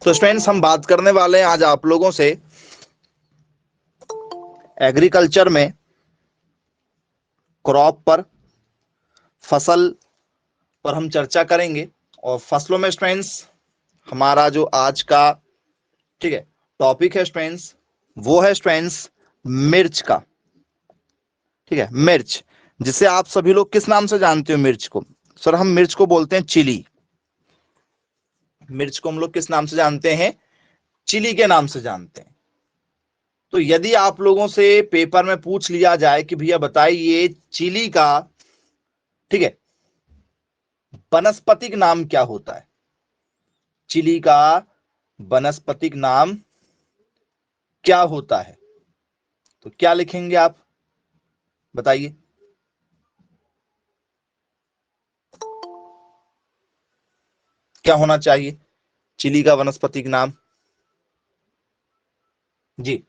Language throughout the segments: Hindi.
तो स्टूडेंट्स हम बात करने वाले हैं आज आप लोगों से एग्रीकल्चर में क्रॉप पर, फसल पर हम चर्चा करेंगे। और फसलों में स्टूडेंट्स हमारा जो आज का ठीक है टॉपिक है स्टूडेंट्स, वो है स्टूडेंट्स मिर्च का। ठीक है, मिर्च, जिसे आप सभी लोग किस नाम से जानते हो? मिर्च को सर हम मिर्च को बोलते हैं चिली। मिर्च को हम लोग किस नाम से जानते हैं? चिली के नाम से जानते हैं। तो यदि आप लोगों से पेपर में पूछ लिया जाए कि भैया बताइए चिली का ठीक है वनस्पतिक नाम क्या होता है, चिली का वनस्पतिक नाम क्या होता है, तो क्या लिखेंगे आप? बताइए। क्या होना चाहिए चिली का वनस्पतिक नाम? जी,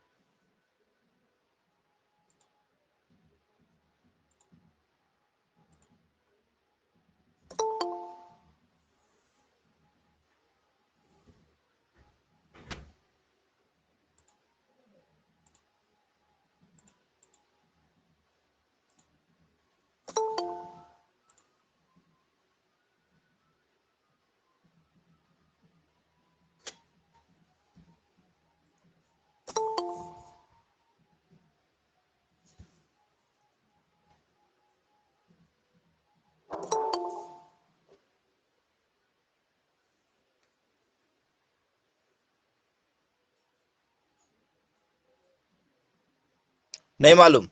नहीं मालूम?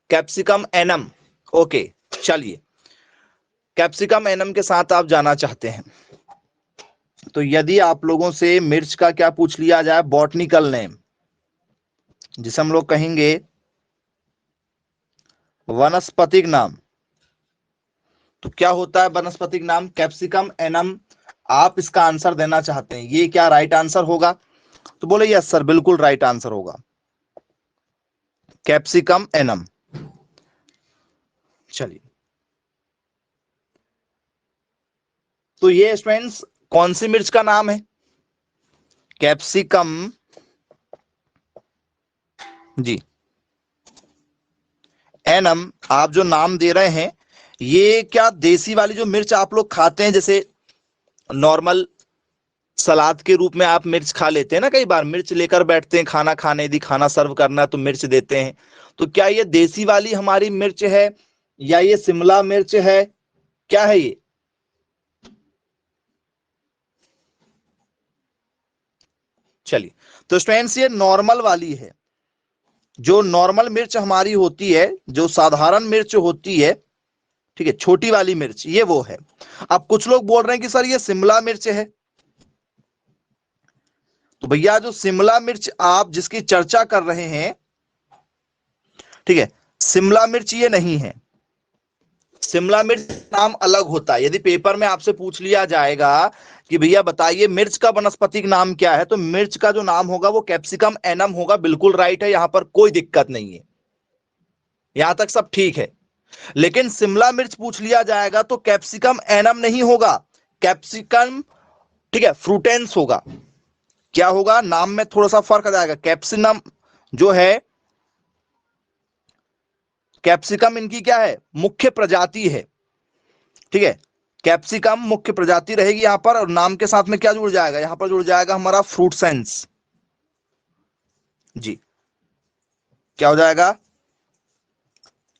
Capsicum annuum. ओके, चलिए, कैप्सिकम एनम के साथ आप जाना चाहते हैं तो यदि आप लोगों से मिर्च का क्या पूछ लिया जाए, बॉटनिकल नेम, जिसे हम लोग कहेंगे वनस्पतिक नाम, तो क्या होता है वनस्पतिक नाम? Capsicum annuum. आप इसका आंसर देना चाहते हैं, ये क्या राइट आंसर होगा? तो बोले यस सर, बिल्कुल राइट आंसर होगा कैप्सिकम एनम। चलिए, तो ये स्टूडेंट्स कौन सी मिर्च का नाम है? कैप्सिकम जी एनम। आप जो नाम दे रहे हैं, ये क्या देसी वाली जो मिर्च आप लोग खाते हैं, जैसे नॉर्मल सलाद के रूप में आप मिर्च खा लेते हैं ना, कई बार मिर्च लेकर बैठते हैं खाना खाने, यदि खाना सर्व करना है तो मिर्च देते हैं, तो क्या ये देसी वाली हमारी मिर्च है या ये शिमला मिर्च है? क्या है ये? चलिए, तो स्टूडेंट्स ये नॉर्मल वाली है। जो नॉर्मल मिर्च हमारी होती है, जो साधारण मिर्च होती है, ठीक है, छोटी वाली मिर्च, ये वो है। अब कुछ लोग बोल रहे हैं कि सर ये शिमला मिर्च है। तो भैया जो शिमला मिर्च आप जिसकी चर्चा कर रहे हैं, ठीक है, शिमला मिर्च ये नहीं है। शिमला मिर्च नाम अलग होता है। यदि पेपर में आपसे पूछ लिया जाएगा कि भैया बताइए मिर्च का वनस्पतिक नाम क्या है, तो मिर्च का जो नाम होगा वो कैप्सिकम एनम होगा। बिल्कुल राइट है, यहां पर कोई दिक्कत नहीं है, यहां तक सब ठीक है। लेकिन शिमला मिर्च पूछ लिया जाएगा तो कैप्सिकम एनम नहीं होगा, कैप्सिकम ठीक है फ्रूटेंस होगा। क्या होगा? नाम में थोड़ा सा फर्क आ जाएगा। कैप्सिकम जो है, कैप्सिकम इनकी क्या है? मुख्य प्रजाति है। ठीक है, कैप्सिकम मुख्य प्रजाति रहेगी यहां पर, और नाम के साथ में क्या जुड़ जाएगा? यहां पर जुड़ जाएगा हमारा फ्रूट सेंस। जी, क्या हो जाएगा?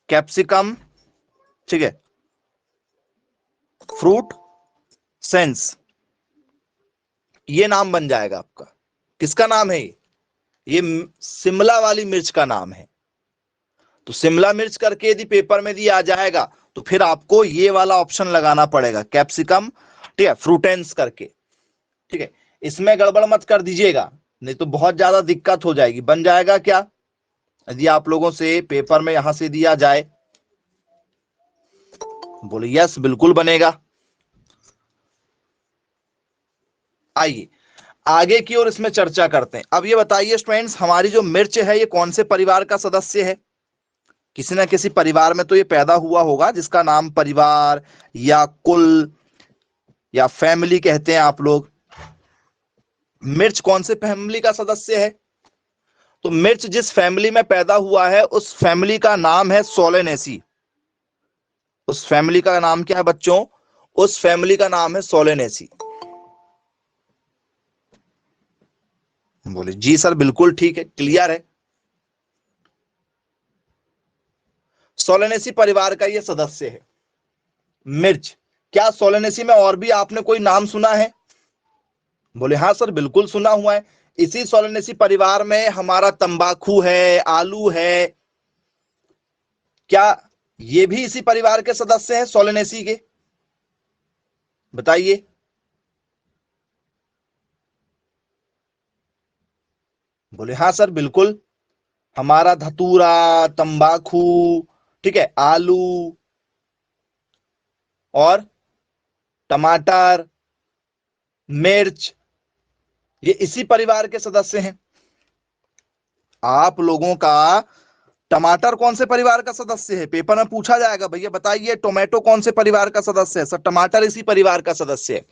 कैप्सिकम ठीक है फ्रूट सेंस, ये नाम बन जाएगा आपका। किसका नाम है ये शिमला वाली मिर्च का नाम है। तो शिमला मिर्च करके यदि पेपर में दिया जाएगा तो फिर आपको ये वाला ऑप्शन लगाना पड़ेगा, कैप्सिकम ठीक है फ्रूटेंस करके। ठीक है, इसमें गड़बड़ मत कर दीजिएगा, नहीं तो बहुत ज्यादा दिक्कत हो जाएगी। बन जाएगा क्या यदि आप लोगों से पेपर में यहां से दिया जाए? बोले यस, बिल्कुल बनेगा। आइए आगे की ओर इसमें चर्चा करते हैं। अब ये बताइए स्टूडेंट्स, हमारी जो मिर्च है ये कौन से परिवार का सदस्य है? किसी ना किसी परिवार में तो ये पैदा हुआ होगा जिसका नाम परिवार या कुल या फैमिली कहते हैं आप लोग। मिर्च कौन से फैमिली का सदस्य है? तो मिर्च जिस फैमिली में पैदा हुआ है उस फैमिली का नाम है सोलेनेसी। उस फैमिली का नाम क्या है बच्चों? उस फैमिली का नाम है सोलेनेसी। बोले जी सर बिल्कुल ठीक है, क्लियर है। सोलेनेसी परिवार का ये सदस्य है मिर्च। क्या सोलेनेसी में और भी आपने कोई नाम सुना है? बोले हाँ सर बिल्कुल सुना हुआ है। इसी सोलेनेसी परिवार में हमारा तंबाकू है, आलू है। क्या ये भी इसी परिवार के सदस्य हैं सोलेनेसी के? बताइए। बोले हाँ सर बिल्कुल। हमारा धतूरा, तंबाकू, ठीक है, आलू और टमाटर, मिर्च, ये इसी परिवार के सदस्य हैं। आप लोगों का टमाटर कौन से परिवार का सदस्य है? पेपर में पूछा जाएगा, भैया बताइए टोमेटो कौन से परिवार का सदस्य है? सर टमाटर इसी परिवार का सदस्य है।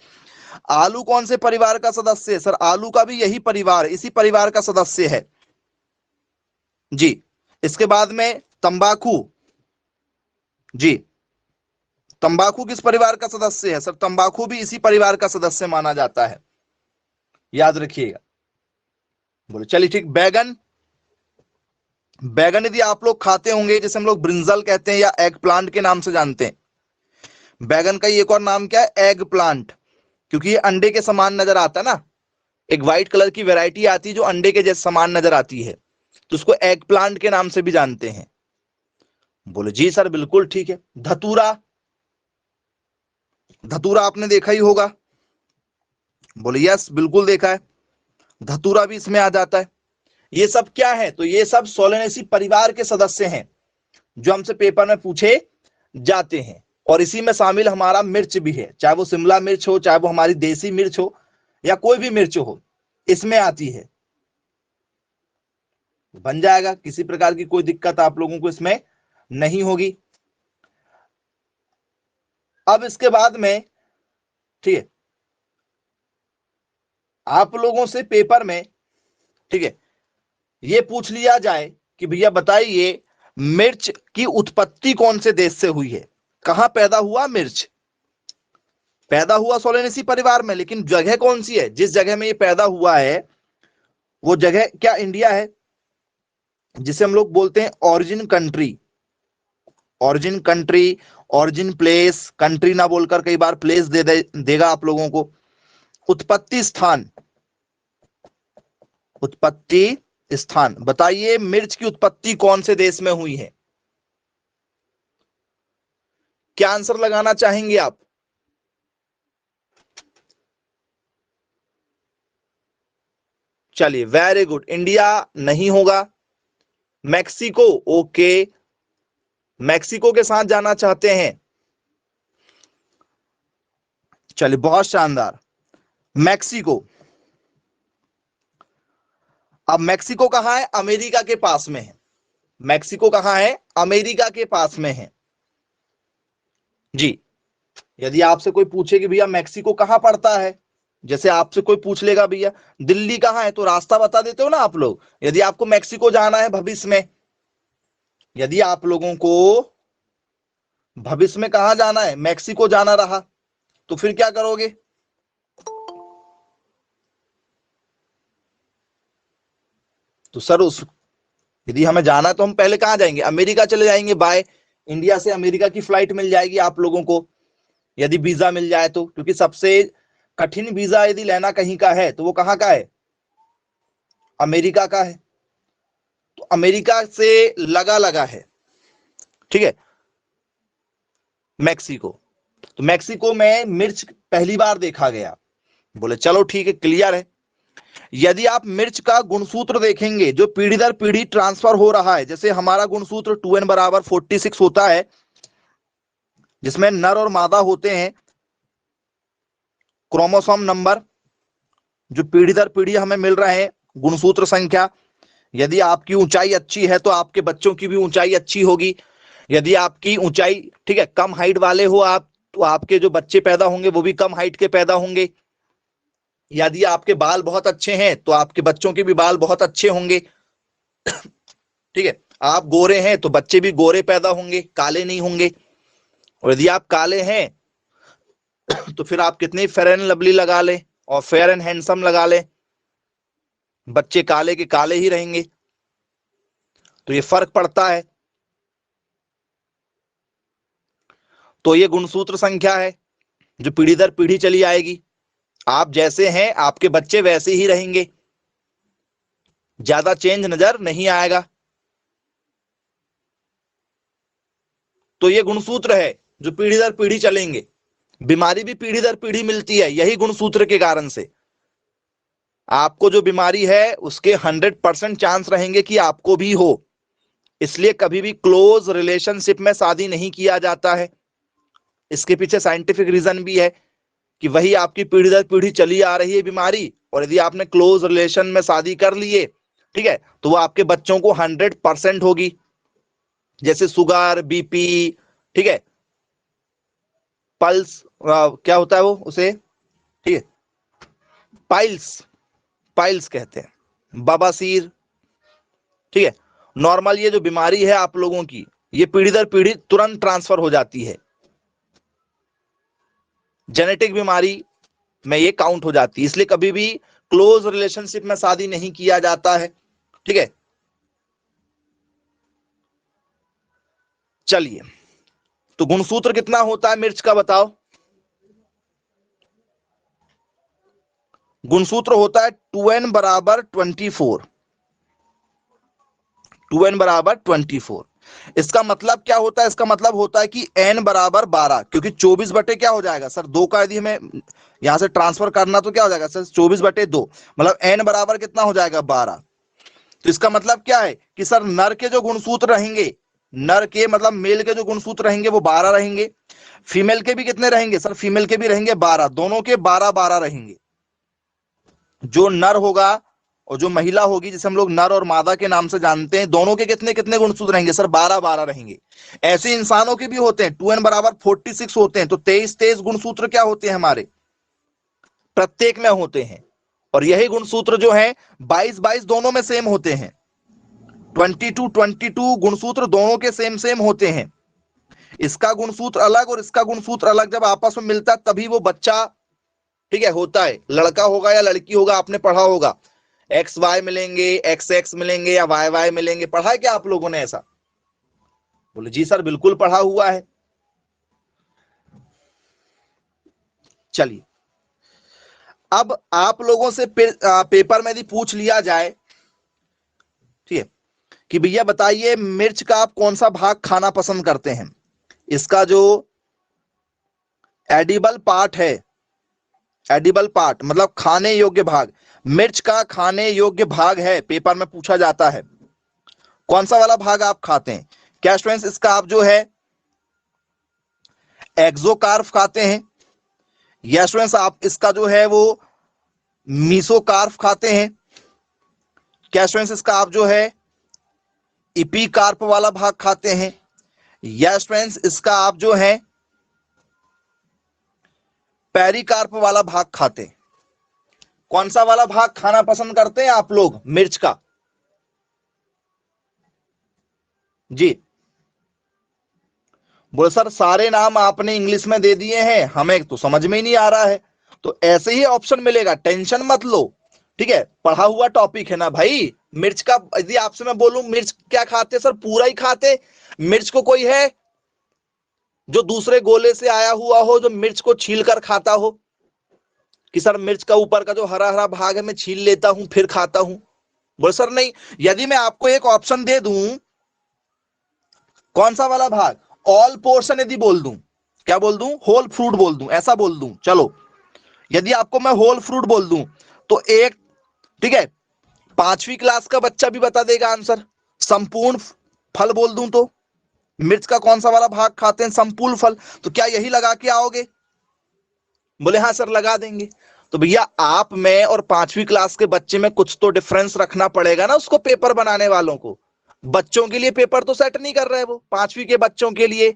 आलू कौन से परिवार का सदस्य है? सर आलू का भी यही परिवार, इसी परिवार का सदस्य है जी। इसके बाद में तंबाकू, जी तंबाकू किस परिवार का सदस्य है? सर तंबाकू भी इसी परिवार का सदस्य माना जाता है, याद रखिएगा। बोले चलिए ठीक। बैगन, बैगन यदि आप लोग खाते होंगे, जैसे हम लोग ब्रिंजल कहते हैं या एग प्लांट के नाम से जानते हैं। बैगन का एक और नाम क्या है? एग प्लांट, क्योंकि ये अंडे के समान नजर आता है ना। एक व्हाइट कलर की वैरायटी आती है जो अंडे के जैसे समान नजर आती है, तो उसको एग प्लांट के नाम से भी जानते हैं। बोले जी सर बिल्कुल ठीक है। धतूरा, धतूरा आपने देखा ही होगा। बोले यस बिल्कुल देखा है, धतूरा भी इसमें आ जाता है। ये सब क्या है? तो ये सब सोलेनेसी परिवार के सदस्य हैं जो हमसे पेपर में पूछे जाते हैं। और इसी में शामिल हमारा मिर्च भी है, चाहे वो शिमला मिर्च हो, चाहे वो हमारी देसी मिर्च हो, या कोई भी मिर्च हो, इसमें आती है। बन जाएगा, किसी प्रकार की कोई दिक्कत आप लोगों को इसमें नहीं होगी। अब इसके बाद में, ठीक है, आप लोगों से पेपर में, ठीक है, ये पूछ लिया जाए कि भैया बताइए मिर्च की उत्पत्ति कौन से देश से हुई है? कहां पैदा हुआ मिर्च? पैदा हुआ सोलेनेसी परिवार में, लेकिन जगह कौन सी है? जिस जगह में ये पैदा हुआ है वो जगह क्या इंडिया है, जिसे हम लोग बोलते हैं origin country. Origin country, origin place, country ना बोलकर कई बार प्लेस देगा आप लोगों को। उत्पत्ति स्थान, उत्पत्ति स्थान, बताइए मिर्च की उत्पत्ति कौन से देश में हुई है? क्या आंसर लगाना चाहेंगे आप? चलिए वेरी गुड, इंडिया नहीं होगा। मैक्सिको, ओके, मैक्सिको के साथ जाना चाहते हैं। चलिए बहुत शानदार, मैक्सिको। अब मैक्सिको कहां है? अमेरिका के पास में है। मैक्सिको कहां है? अमेरिका के पास में है जी। यदि आपसे कोई पूछे कि भैया मैक्सिको कहां पड़ता है, जैसे आपसे कोई पूछ लेगा भैया दिल्ली कहां है, तो रास्ता बता देते हो ना आप लोग। यदि आपको मैक्सिको जाना है भविष्य में, यदि आप लोगों को भविष्य में कहां जाना है, मैक्सिको जाना रहा, तो फिर क्या करोगे? तो सर उस यदि हमें जाना है तो हम पहले कहां जाएंगे? अमेरिका चले जाएंगे। बाय इंडिया से अमेरिका की फ्लाइट मिल जाएगी आप लोगों को, यदि वीजा मिल जाए तो। क्योंकि सबसे कठिन वीजा यदि लेना कहीं का है तो वो कहां का है? अमेरिका का है। तो अमेरिका से लगा लगा है, ठीक है, मैक्सिको। तो मैक्सिको में मिर्च पहली बार देखा गया। बोले चलो ठीक है, क्लियर है। यदि आप मिर्च का गुणसूत्र देखेंगे जो पीढ़ी दर पीढ़ी ट्रांसफर हो रहा है, जैसे हमारा गुणसूत्र 2n बराबर 46 होता है, जिसमें नर और मादा होते हैं, क्रोमोसोम नंबर जो पीढ़ी दर पीढ़ी हमें मिल रहे हैं, गुणसूत्र संख्या, यदि आपकी ऊंचाई अच्छी है तो आपके बच्चों की भी ऊंचाई अच्छी होगी। यदि आपकी ऊंचाई, ठीक है, कम हाइट वाले हो आप, तो आपके जो बच्चे पैदा होंगे वो भी कम हाइट के पैदा होंगे। यदि आपके बाल बहुत अच्छे हैं तो आपके बच्चों के भी बाल बहुत अच्छे होंगे। ठीक है, आप गोरे हैं तो बच्चे भी गोरे पैदा होंगे, काले नहीं होंगे। और यदि आप काले हैं तो फिर आप कितनी फेयर एंड लवली लगा लें और फेयर एंड हैंडसम लगा लें, बच्चे काले के काले ही रहेंगे। तो ये फर्क पड़ता है। तो ये गुणसूत्र संख्या है जो पीढ़ी दर पीढ़ी चली आएगी। आप जैसे हैं आपके बच्चे वैसे ही रहेंगे, ज्यादा चेंज नजर नहीं आएगा। तो ये गुणसूत्र है जो पीढ़ी दर पीढ़ी चलेंगे। बीमारी भी पीढ़ी दर पीढ़ी मिलती है यही गुणसूत्र के कारण से। आपको जो बीमारी है उसके 100% चांस रहेंगे कि आपको भी हो। इसलिए कभी भी क्लोज रिलेशनशिप में शादी नहीं किया जाता है। इसके पीछे साइंटिफिक रीजन भी है कि वही आपकी पीढ़ी दर पीढ़ी चली आ रही है बीमारी, और यदि आपने क्लोज रिलेशन में शादी कर लिए, ठीक है, तो वो आपके बच्चों को 100% होगी। जैसे शुगर, बीपी, ठीक है, पल्स, क्या होता है वो उसे, ठीक है, पाइल्स, पाइल्स कहते हैं, बवासीर, ठीक है। नॉर्मल ये जो बीमारी है आप लोगों की, ये पीढ़ी दर पीढ़ी तुरंत ट्रांसफर हो जाती है। जेनेटिक बीमारी में ये काउंट हो जाती है। इसलिए कभी भी क्लोज रिलेशनशिप में शादी नहीं किया जाता है। ठीक है, चलिए, तो गुणसूत्र कितना होता है मिर्च का बताओ। गुणसूत्र होता है 2n बराबर 24। 2n बराबर 24। इसका मतलब क्या होता है? इसका मतलब होता है कि n बराबर 12, क्योंकि 24 बटे क्या हो जाएगा सर, 2 का यदि हमें यहां से ट्रांसफर करना तो क्या हो जाएगा सर, 24 बटे 2, मतलब n बराबर कितना हो जाएगा 12। तो इसका मतलब क्या है कि सर नर के जो गुणसूत्र रहेंगे, नर के मतलब मेल के जो गुणसूत्र रहेंगे वो 12 रहेंगे। फीमेल के भी कितने रहेंगे सर, फीमेल के भी रहेंगे 12, दोनों के 12-12 रहेंगे। जो नर होगा और जो महिला होगी, जिसे हम लोग नर और मादा के नाम से जानते हैं, दोनों के कितने कितने गुणसूत्र रहेंगे सर, 12-12 रहेंगे। ऐसे इंसानों के भी होते हैं, 2n बराबर 46 होते हैं, तो 23-23 गुणसूत्र क्या होते हैं हमारे, प्रत्येक में होते हैं। और यही गुणसूत्र जो है 22-22 दोनों में सेम होते हैं। 22-22 गुणसूत्र दोनों के सेम सेम होते हैं। इसका गुणसूत्र अलग और इसका गुणसूत्र अलग जब आपस में मिलता है तभी वो बच्चा, ठीक है, होता है। लड़का होगा या लड़की होगा, आपने पढ़ा होगा, एक्स वाई मिलेंगे, एक्स एक्स मिलेंगे या वाई वाई मिलेंगे। पढ़ा है क्या आप लोगों ने ऐसा? बोले जी सर बिल्कुल पढ़ा हुआ है। चलिए, अब आप लोगों से पेपर में यदि पूछ लिया जाए, ठीक है, कि भैया बताइए मिर्च का आप कौन सा भाग खाना पसंद करते हैं, इसका जो एडिबल पार्ट है, एडिबल पार्ट मतलब खाने योग्य भाग, मिर्च का खाने योग्य भाग है, पेपर में पूछा जाता है, कौन सा वाला भाग आप खाते हैं? क्या स्टूडेंट्स, इसका आप जो है एक्सोकार्प खाते हैं, या स्टूडेंट्स आप इसका जो है वो मीसोकार्प खाते हैं? क्या स्टूडेंट्स इसका आप जो है इपीकार्प वाला भाग खाते हैं, या स्टूडेंट्स इसका आप जो है पेरिकार्प वाला भाग खाते हैं? कौन सा वाला भाग खाना पसंद करते हैं आप लोग मिर्च का? जी बोले सर सारे नाम आपने इंग्लिश में दे दिए हैं, हमें तो समझ में ही नहीं आ रहा है। तो ऐसे ही ऑप्शन मिलेगा, टेंशन मत लो, ठीक है, पढ़ा हुआ टॉपिक है ना भाई। मिर्च का यदि आपसे मैं बोलूं मिर्च क्या खाते सर, पूरा ही खाते? मिर्च को कोई है जो दूसरे गोले से आया हुआ हो, जो मिर्च को छील कर खाता हो, कि सर मिर्च का ऊपर का जो हरा हरा भाग है मैं छील लेता हूं फिर खाता हूं? बोले सर नहीं। यदि मैं आपको एक ऑप्शन दे दूं, कौन सा वाला भाग, ऑल पोर्शन यदि बोल दूं, क्या बोल दूं, होल फ्रूट बोल दूं, ऐसा बोल दूं, चलो यदि आपको मैं होल फ्रूट बोल दूं तो एक, ठीक है, 5वीं क्लास का बच्चा भी बता देगा आंसर। संपूर्ण फल बोल दूं तो मिर्च का कौन सा वाला भाग खाते हैं, संपूर्ण फल, तो क्या यही लगा के आओगे? बोले हाँ सर लगा देंगे। तो भैया आप में और 5वीं क्लास के बच्चे में कुछ तो डिफरेंस रखना पड़ेगा ना उसको, पेपर बनाने वालों को। बच्चों के लिए पेपर तो सेट नहीं कर रहे वो, 5वीं के बच्चों के लिए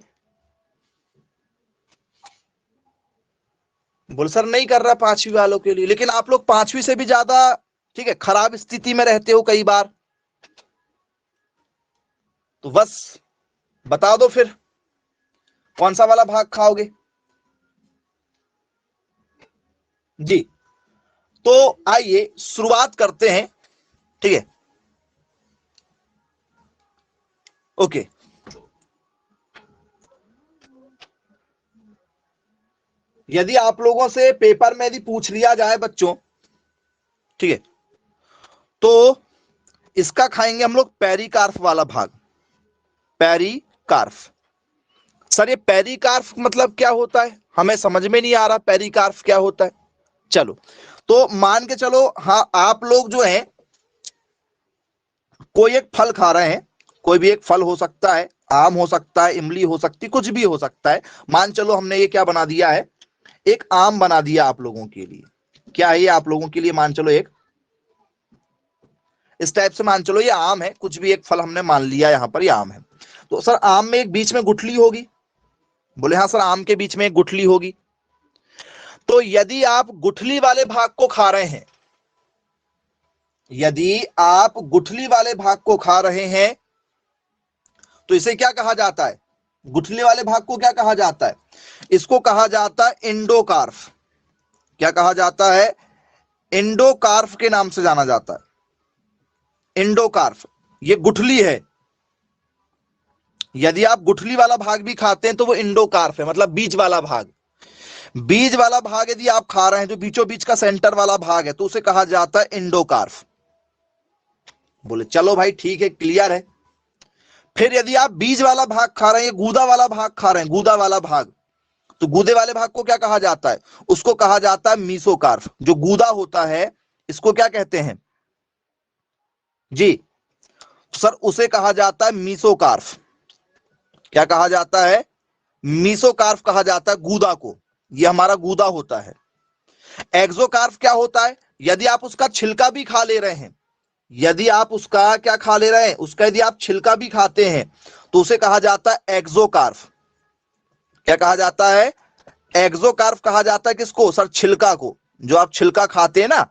बोल सर नहीं कर रहा 5वीं वालों के लिए, लेकिन आप लोग 5वीं से भी ज्यादा ठीक है खराब स्थिति में रहते हो कई बार। तो बस बता दो फिर कौन सा वाला भाग खाओगे। जी तो आइए शुरुआत करते हैं, ठीक है। ओके, यदि आप लोगों से पेपर में यदि पूछ लिया जाए बच्चों, ठीक है, तो इसका खाएंगे हम लोग पेरिकार्प वाला भाग। पेरिकार्प, सर ये पेरिकार्प मतलब क्या होता है, हमें समझ में नहीं आ रहा पेरिकार्प क्या होता है। चलो तो मान के चलो, हाँ आप लोग जो है कोई एक फल खा रहे हैं, कोई भी एक फल हो सकता है, आम हो सकता है, इमली हो सकती, कुछ भी हो सकता है। मान चलो हमने ये क्या बना दिया है, एक आम बना दिया आप लोगों के लिए। क्या है ये आप लोगों के लिए, मान चलो एक इस टाइप से मान चलो ये आम है, कुछ भी एक फल हमने मान लिया यहां पर ये आम है। तो सर आम में एक बीच में गुठली होगी, बोले हाँ सर आम के बीच में एक गुठली होगी। तो यदि आप गुठली वाले भाग को खा रहे हैं, यदि आप गुठली वाले भाग को खा रहे हैं तो इसे क्या कहा जाता है, गुठली वाले भाग को क्या कहा जाता है, इसको कहा जाता है एंडोकार्प। क्या कहा जाता है, एंडोकार्प के नाम से जाना जाता है। एंडोकार्प ये गुठली है, यदि आप गुठली वाला भाग भी खाते हैं तो वो एंडोकार्प है, मतलब बीज वाला भाग। बीज वाला भाग यदि आप खा रहे हैं, जो बीचों बीच का सेंटर वाला भाग है, तो उसे कहा जाता है एंडोकार्प। बोले चलो भाई ठीक है, क्लियर है। फिर यदि आप बीज वाला भाग खा रहे हैं, गूदा वाला भाग खा रहे हैं, गूदा वाला भाग, तो गूदे वाले भाग को क्या कहा जाता है, उसको कहा जाता है मीसोकार्प। जो गूदा होता है इसको क्या कहते हैं जी, सर उसे कहा जाता है मीसोकार्प। क्या कहा जाता है, मीसोकार्प कहा जाता है गूदा को, ये हमारा गूदा होता है। एक्सोकार्प क्या होता है, यदि आप उसका छिलका भी खा ले रहे हैं, यदि आप उसका क्या खा ले रहे हैं, उसका यदि आप छिलका भी खाते हैं तो उसे कहा जाता है एक्सोकार्प। क्या कहा जाता है, एक्सोकार्प कहा जाता है किसको, सर छिलका को। जो आप छिलका खाते हैं ना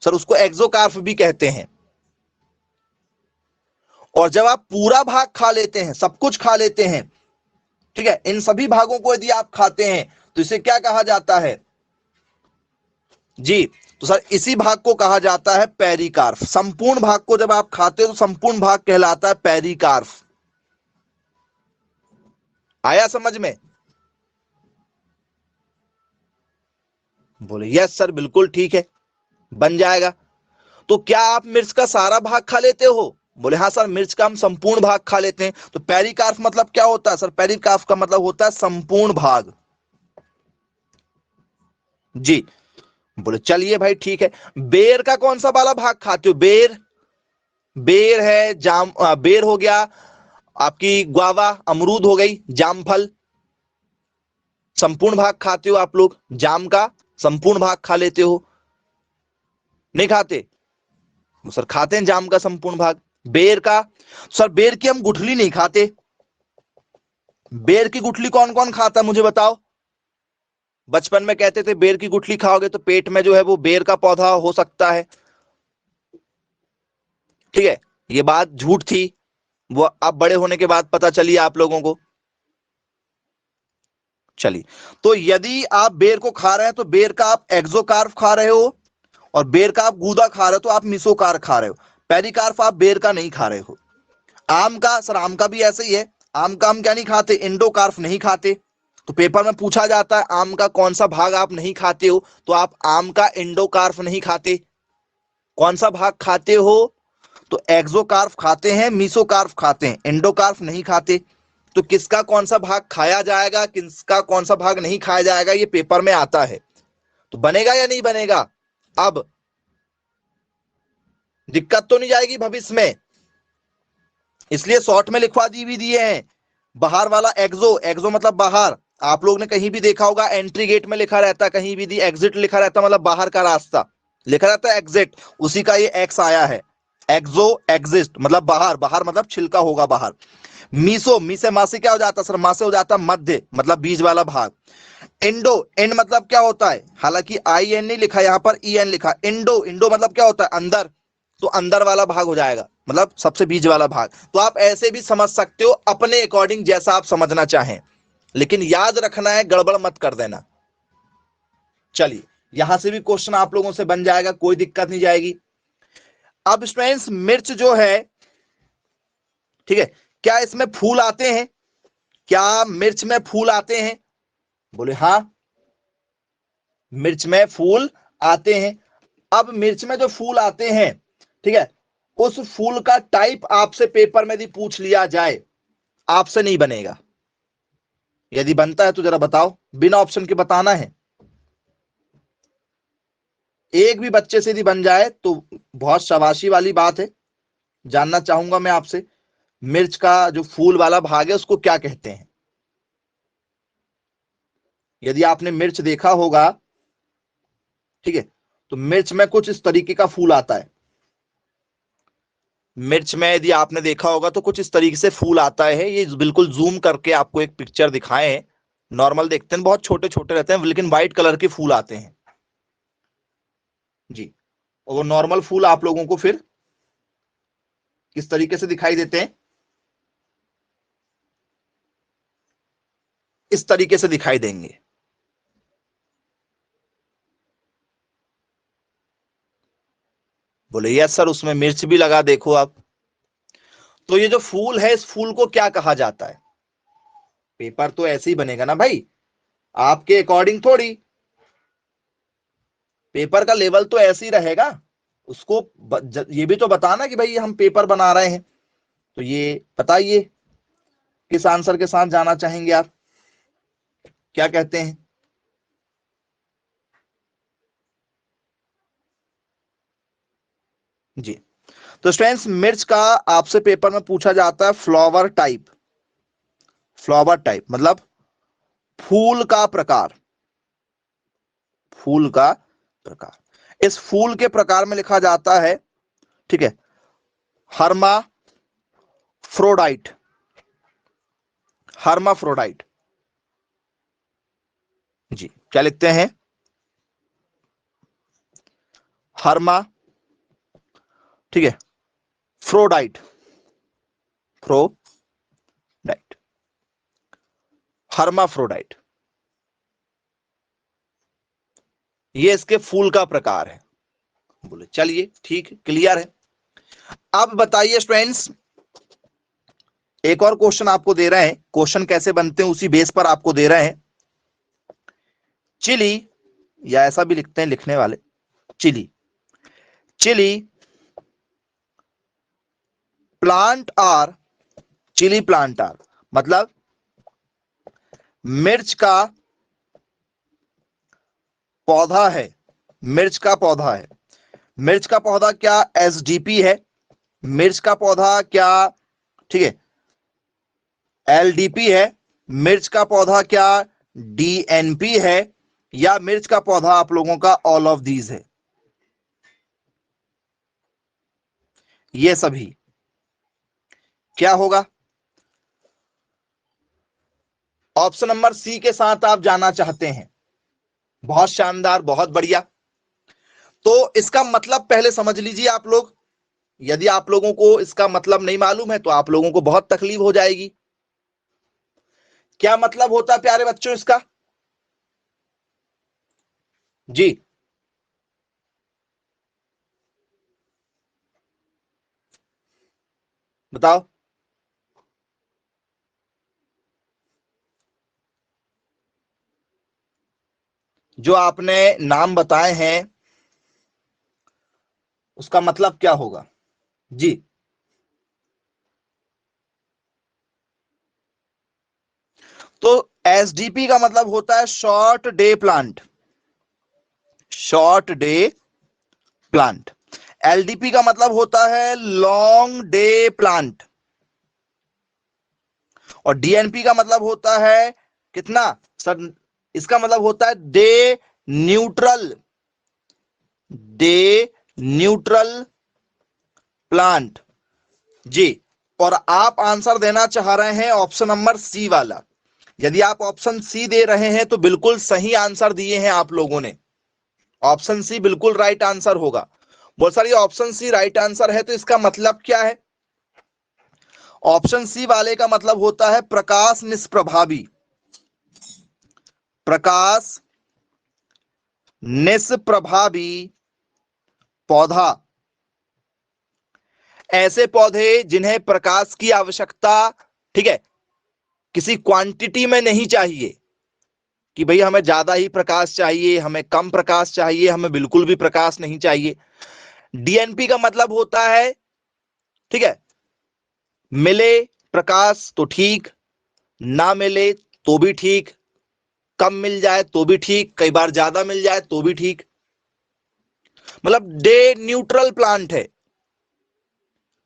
सर उसको एक्सोकार्प भी कहते हैं। और जब आप पूरा भाग खा लेते हैं, सब कुछ खा लेते हैं, ठीक है, इन सभी भागों को यदि आप खाते हैं तो इसे क्या कहा जाता है जी, तो सर इसी भाग को कहा जाता है पेरिकार्प। संपूर्ण भाग को जब आप खाते हो तो संपूर्ण भाग कहलाता है पेरिकार्प। आया समझ में, बोले यस सर बिल्कुल ठीक है, बन जाएगा। तो क्या आप मिर्च का सारा भाग खा लेते हो, बोले हाँ सर मिर्च का हम संपूर्ण भाग खा लेते हैं। तो पेरिकार्प मतलब क्या होता है, सर पेरिकार्प का मतलब होता है संपूर्ण भाग जी। बोले चलिए भाई ठीक है। बेर का कौन सा वाला भाग खाते हो, बेर, बेर है, बेर हो गया, आपकी ग्वावा अमरूद हो गई, जामफल, संपूर्ण भाग खाते हो आप लोग। जाम का संपूर्ण भाग खा लेते हो, नहीं खाते, सर खाते हैं जाम का संपूर्ण भाग। बेर का, सर बेर की हम गुठली नहीं खाते। बेर की गुठली कौन कौन खाता है मुझे बताओ। बचपन में कहते थे बेर की गुठली खाओगे तो पेट में जो है वो बेर का पौधा हो सकता है, ठीक है, ये बात झूठ थी, वो अब बड़े होने के बाद पता चली आप लोगों को। चलिए, तो यदि आप बेर को खा रहे हैं तो बेर का आप एक्सोकार्प खा रहे हो, और बेर का आप गूदा खा रहे हो तो आप मिसोकार्प खा रहे हो। पेरिकार्प आप बेर का नहीं खा रहे हो। आम का, सर आम का भी ऐसे ही है, आम का हम क्या नहीं खाते, एंडोकार्प नहीं खाते। तो पेपर में पूछा जाता है आम का कौन सा भाग आप नहीं खाते हो, तो आप आम का एंडोकार्प नहीं खाते। कौन सा भाग खाते हो, तो एक्सोकार्प खाते हैं, मीसोकार्प खाते हैं, एंडोकार्प नहीं खाते। तो किसका कौन सा भाग खाया जाएगा, किसका कौन सा भाग नहीं खाया जाएगा, ये पेपर में आता है। तो बनेगा या नहीं बनेगा, अब दिक्कत तो नहीं जाएगी भविष्य में, इसलिए शॉर्ट में लिखवा दी भी दिए हैं। बाहर वाला एक्सो, एक्सो मतलब बाहर, आप लोग ने कहीं भी देखा होगा एंट्री गेट में लिखा रहता है, कहीं भी दी एग्जिट लिखा रहता, मतलब बाहर का रास्ता लिखा रहता है एग्जिट, उसी का ये एक्स आया है। एक्सो एग्जिस्ट मतलब बाहर, बाहर मतलब छिलका होगा बाहर। मीसो, मी से मा से क्या हो जाता सर, मा से हो जाता मध्य मतलब बीच वाला भाग। इंडो, इंड मतलब क्या होता है, हालांकि आई एन नहीं लिखा यहां पर ई एन लिखा, इंडो, इंडो मतलब क्या होता है अंदर, तो अंदर वाला भाग हो जाएगा मतलब सबसे बीच वाला भाग। तो आप ऐसे भी समझ सकते हो अपने अकॉर्डिंग जैसा आप समझना चाहें, लेकिन याद रखना है, गड़बड़ मत कर देना। चलिए यहां से भी क्वेश्चन आप लोगों से बन जाएगा, कोई दिक्कत नहीं जाएगी। अब स्टूडेंट्स मिर्च जो है, ठीक है, क्या इसमें फूल आते हैं, क्या मिर्च में फूल आते हैं, बोले हाँ मिर्च में फूल आते हैं। अब मिर्च में जो फूल आते हैं, ठीक है, उस फूल का टाइप आपसे पेपर में यदि पूछ लिया जाए, आपसे नहीं बनेगा, यदि बनता है तो जरा बताओ, बिना ऑप्शन के बताना है। एक भी बच्चे से यदि बन जाए तो बहुत शाबाशी वाली बात है। जानना चाहूंगा मैं आपसे, मिर्च का जो फूल वाला भाग है उसको क्या कहते हैं। यदि आपने मिर्च देखा होगा, ठीक है, तो मिर्च में कुछ इस तरीके का फूल आता है। मिर्च में यदि आपने देखा होगा तो कुछ इस तरीके से फूल आता है। ये बिल्कुल जूम करके आपको एक पिक्चर दिखाए हैं, नॉर्मल देखते हैं बहुत छोटे छोटे रहते हैं, लेकिन व्हाइट कलर के फूल आते हैं जी। और वो नॉर्मल फूल आप लोगों को फिर किस तरीके से दिखाई देते हैं, इस तरीके से दिखाई देंगे। बोले यस सर उसमें मिर्च भी लगा, देखो आप। तो ये जो फूल है, इस फूल को क्या कहा जाता है, पेपर तो ऐसे ही बनेगा ना भाई, आपके अकॉर्डिंग थोड़ी, पेपर का लेवल तो ऐसे ही रहेगा। उसको ये भी तो बताना कि भाई हम पेपर बना रहे हैं। तो ये बताइए किस आंसर के साथ जाना चाहेंगे आप, क्या कहते हैं। जी, तो स्टूडेंट्स मिर्च का आपसे पेपर में पूछा जाता है फ्लावर टाइप, फ्लावर टाइप मतलब फूल का प्रकार, फूल का प्रकार। इस फूल के प्रकार में लिखा जाता है, ठीक है, हर्माफ्रोडाइट, हर्माफ्रोडाइट। जी क्या लिखते हैं, हर्मा, ठीक है, फ्रोडाइट, फ्रोडाइट, हर्माफ्रोडाइट, ये इसके फूल का प्रकार है। बोले चलिए ठीक क्लियर है। अब बताइए स्टूडेंट्स, एक और क्वेश्चन आपको दे रहे हैं, क्वेश्चन कैसे बनते हैं उसी बेस पर आपको दे रहे हैं। चिली, या ऐसा भी लिखते हैं लिखने वाले, chilli, chilli plant are, chilli plant are मतलब मिर्च का पौधा है, मिर्च का पौधा है। मिर्च का पौधा क्या एसडीपी है, मिर्च का पौधा क्या, ठीक है, एलडीपी है, मिर्च का पौधा क्या डीएनपी है, या मिर्च का पौधा आप लोगों का ऑल ऑफ दीज है, ये सभी क्या होगा। ऑप्शन नंबर सी के साथ आप जाना चाहते हैं, बहुत शानदार बहुत बढ़िया। तो इसका मतलब पहले समझ लीजिए आप लोग, यदि आप लोगों को इसका मतलब नहीं मालूम है तो आप लोगों को बहुत तकलीफ हो जाएगी। क्या मतलब होता है प्यारे बच्चों इसका, जी बताओ। जो आपने नाम बताए हैं उसका मतलब क्या होगा, जी तो एसडीपी का मतलब होता है short day plant, short day plant. LDP का मतलब होता है लॉन्ग डे प्लांट, और डीएनपी का मतलब होता है कितना सर? इसका मतलब होता है day neutral, day neutral plant जी। और आप आंसर देना चाह रहे हैं ऑप्शन नंबर सी वाला। यदि आप ऑप्शन सी दे रहे हैं तो बिल्कुल सही आंसर दिए हैं आप लोगों ने। ऑप्शन सी बिल्कुल राइट आंसर होगा। बोल सर ये ऑप्शन सी राइट आंसर है तो इसका मतलब क्या है? ऑप्शन सी वाले का मतलब होता है प्रकाश निष्प्रभावी, प्रकाश निष्प्रभावी पौधा। ऐसे पौधे जिन्हें प्रकाश की आवश्यकता, ठीक है, किसी क्वांटिटी में नहीं चाहिए कि भाई हमें ज्यादा ही प्रकाश चाहिए, हमें कम प्रकाश चाहिए, हमें बिल्कुल भी प्रकाश नहीं चाहिए। डीएनपी का मतलब होता है, ठीक है, मिले प्रकाश तो ठीक, ना मिले तो भी ठीक, कम मिल जाए तो भी ठीक, कई बार ज्यादा मिल जाए तो भी ठीक। मतलब डे न्यूट्रल प्लांट है,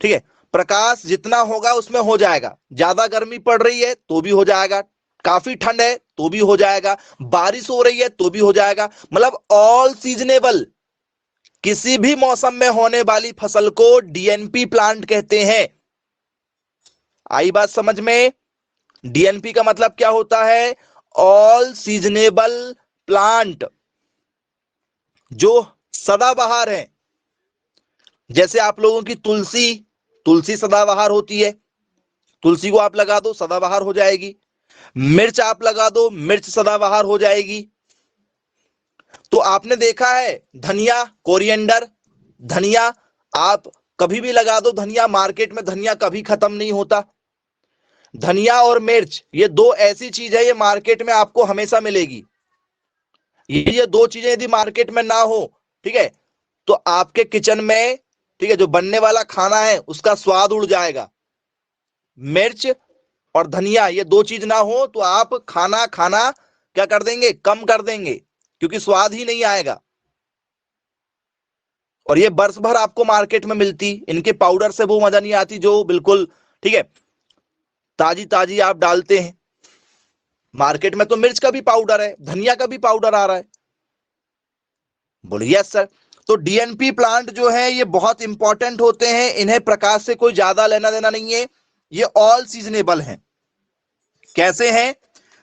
ठीक है। प्रकाश जितना होगा उसमें हो जाएगा, ज्यादा गर्मी पड़ रही है तो भी हो जाएगा, काफी ठंड है तो भी हो जाएगा, बारिश हो रही है तो भी हो जाएगा। मतलब ऑल सीजनेबल, किसी भी मौसम में होने वाली फसल को डीएनपी प्लांट कहते हैं। आई बात समझ में? डीएनपी का मतलब क्या होता है? ऑल सीजनेबल प्लांट, जो सदाबहार है। जैसे आप लोगों की तुलसी, तुलसी सदाबहार होती है, तुलसी को आप लगा दो सदाबहार हो जाएगी। मिर्च आप लगा दो, मिर्च सदाबहार हो जाएगी। तो आपने देखा है धनिया, कोरिएंडर, धनिया आप कभी भी लगा दो, धनिया मार्केट में धनिया कभी खत्म नहीं होता। धनिया और मिर्च ये दो ऐसी चीज है, ये मार्केट में आपको हमेशा मिलेगी। ये दो चीजें यदि मार्केट में ना हो, ठीक है, तो आपके किचन में, ठीक है, जो बनने वाला खाना है उसका स्वाद उड़ जाएगा। मिर्च और धनिया ये दो चीज ना हो तो आप खाना खाना क्या कर देंगे? कम कर देंगे, क्योंकि स्वाद ही नहीं आएगा। और ये बरस भर आपको मार्केट में मिलती, इनके पाउडर से वो मजा नहीं आती जो बिल्कुल, ठीक है, ताजी ताजी आप डालते हैं। मार्केट में तो मिर्च का भी पाउडर है, धनिया का भी पाउडर आ रहा है। बोलिए यस सर। तो डीएनपी प्लांट जो है ये बहुत इंपॉर्टेंट होते हैं, इन्हें प्रकाश से कोई ज्यादा लेना देना नहीं है, ये ऑल सीजनेबल हैं। कैसे हैं?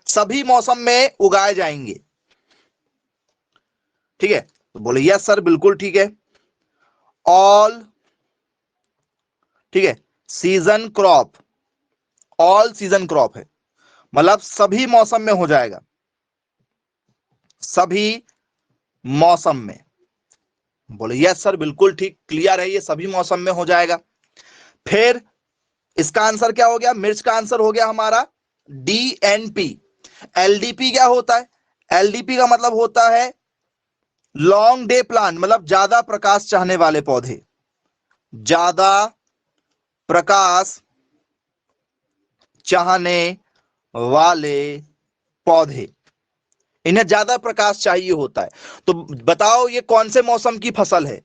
सभी मौसम में उगाए जाएंगे, ठीक है। तो बोले यस सर बिल्कुल ठीक है, ऑल, ठीक है, season crop, all season crop है, मतलब सभी मौसम में हो जाएगा, सभी मौसम में। बोले यस सर बिल्कुल ठीक, क्लियर है, ये सभी मौसम में हो जाएगा। फिर इसका आंसर क्या हो गया? मिर्च का आंसर हो गया हमारा डीएनपी। एलडीपी क्या होता है? एलडीपी का मतलब होता है लॉन्ग डे प्लांट, मतलब ज्यादा प्रकाश चाहने वाले पौधे, ज्यादा प्रकाश चाहने वाले पौधे, इन्हें ज्यादा प्रकाश चाहिए होता है। तो बताओ ये कौन से मौसम की फसल है?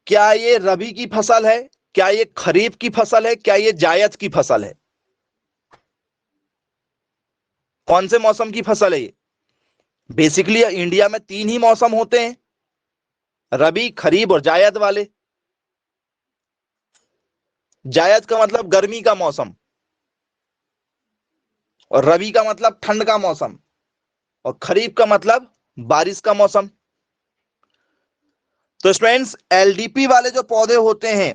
क्या ये रबी की फसल है, क्या ये खरीफ की फसल है, क्या ये जायद की फसल है? कौन से मौसम की फसल है ये? बेसिकली इंडिया में तीन ही मौसम होते हैं, रबी, खरीफ और जायद वाले। जायद का मतलब गर्मी का मौसम, और रबी का मतलब ठंड का मौसम, और खरीफ का मतलब बारिश का मौसम। तो स्टूडेंट्स एलडीपी वाले जो पौधे होते हैं,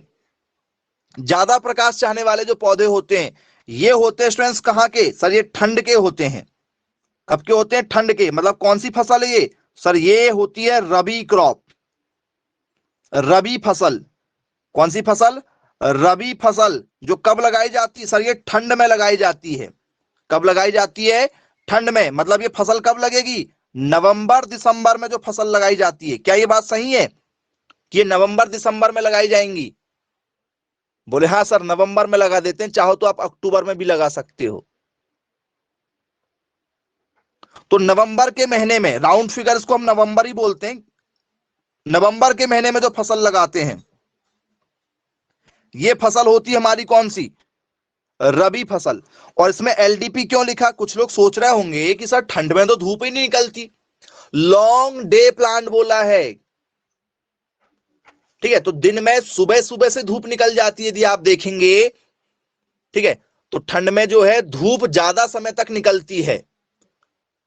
ज्यादा प्रकाश चाहने वाले जो पौधे होते हैं, ये होते हैं स्टूडेंट्स कहां के? सर ये ठंड के होते हैं। कब के होते हैं? ठंड के। मतलब कौन सी फसल है ये? सर ये होती है रबी क्रॉप, रबी फसल। कौन सी फसल? रबी फसल। जो कब लगाई जाती है? सर ये ठंड में लगाई जाती है। कब लगाई जाती है? ठंड में। मतलब ये फसल कब लगेगी? नवंबर दिसंबर में जो फसल लगाई जाती है। क्या ये बात सही है कि ये नवंबर दिसंबर में लगाई जाएंगी? बोले हाँ सर नवंबर में लगा देते हैं, चाहो तो आप अक्टूबर में भी लगा सकते हो। तो नवंबर के महीने में, राउंड फिगर्स को हम नवंबर ही बोलते हैं, नवंबर के महीने में जो फसल लगाते हैं, ये फसल होती है हमारी कौन सी? रबी फसल। और इसमें एलडीपी क्यों लिखा? कुछ लोग सोच रहे होंगे कि सर ठंड में तो धूप ही नहीं निकलती, लॉन्ग डे प्लांट बोला है। ठीक है, तो दिन में सुबह सुबह से धूप निकल जाती है, यदि आप देखेंगे। ठीक है, तो ठंड में जो है धूप ज्यादा समय तक निकलती है।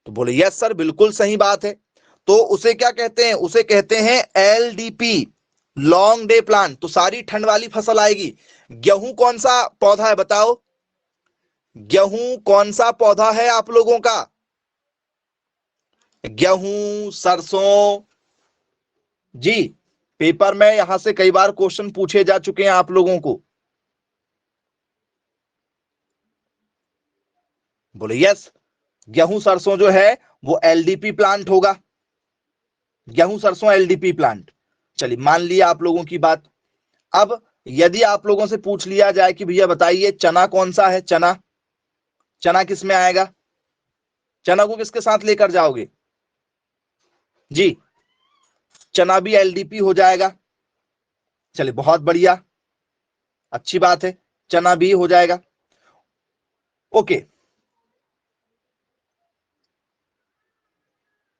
तो बोले यस सर, बिल्कुल सही बात है। तो उसे क्या कहते हैं? उसे कहते हैं एलडीपी, लॉन्ग डे प्लांट। तो सारी ठंड वाली फसल आएगी। गेहूं कौन सा पौधा है बताओ? गेहूं कौन सा पौधा है आप लोगों का? गेहूं, सरसों। जी, पेपर में यहां से कई बार क्वेश्चन पूछे जा चुके हैं आप लोगों को। बोले यस, गेहूं सरसों जो है वो एलडीपी प्लांट होगा। गेहूं सरसों एलडीपी प्लांट। चलिए, मान लिया आप लोगों की बात। अब यदि आप लोगों से पूछ लिया जाए कि भैया बताइए चना कौन सा है? चना, चना किस में आएगा? चना को किसके साथ लेकर जाओगे? जी, चना भी एलडीपी हो जाएगा। चलिए, बहुत बढ़िया, अच्छी बात है, चना भी हो जाएगा। ओके,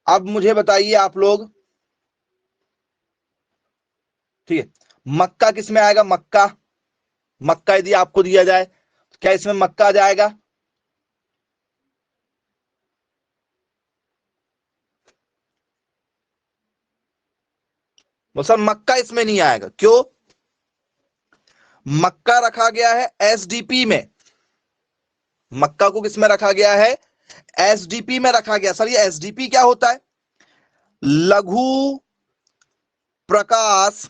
अब मुझे बताइए आप लोग, ठीक है, मक्का किस में आएगा? मक्का, मक्का यदि आपको दिया जाए, क्या इसमें मक्का आ जाएगा? वो सर मक्का इसमें नहीं आएगा, क्यों? मक्का रखा गया है एसडीपी में। मक्का को किस में रखा गया है? एसडीपी में रखा गया। सर ये एसडीपी क्या होता है? लघु प्रकाश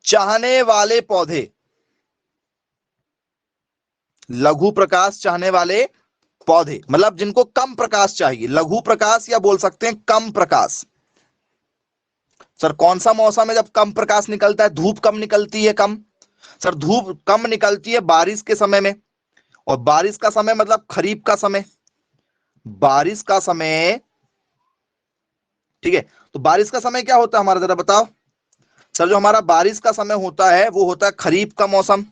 चाहने वाले पौधे। लघु प्रकाश चाहने वाले पौधे मतलब जिनको कम प्रकाश चाहिए, लघु प्रकाश, या बोल सकते हैं कम प्रकाश। सर कौन सा मौसम है जब कम प्रकाश निकलता है? धूप कम निकलती है, कम। सर धूप कम निकलती है बारिश के समय में, और बारिश का समय मतलब खरीफ का समय। बारिश का समय, ठीक है, तो बारिश का समय क्या होता है हमारा, जरा बताओ। सर जो हमारा बारिश का समय होता है वो होता है खरीफ का मौसम।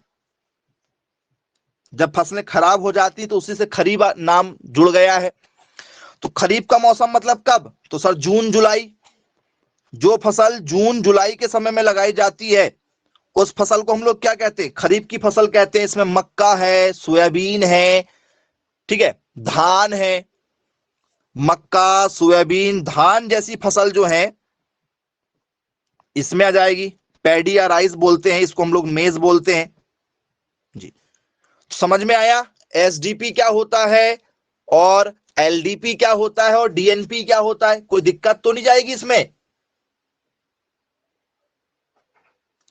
जब फसलें खराब हो जाती तो उसी से खरीफ नाम जुड़ गया है। तो खरीफ का मौसम मतलब कब? तो सर जून जुलाई। जो फसल जून जुलाई के समय में लगाई जाती है उस फसल को हम लोग क्या कहते हैं? खरीफ की फसल कहते हैं। इसमें मक्का है, सोयाबीन है, ठीक है, धान है। मक्का, सोयाबीन, धान जैसी फसल जो है इसमें आ जाएगी। पैडी या राइस बोलते हैं इसको हम लोग, मेज बोलते हैं। जी, समझ में आया एसडीपी क्या होता है और एलडीपी क्या होता है और डीएनपी क्या होता है? कोई दिक्कत तो नहीं जाएगी इसमें?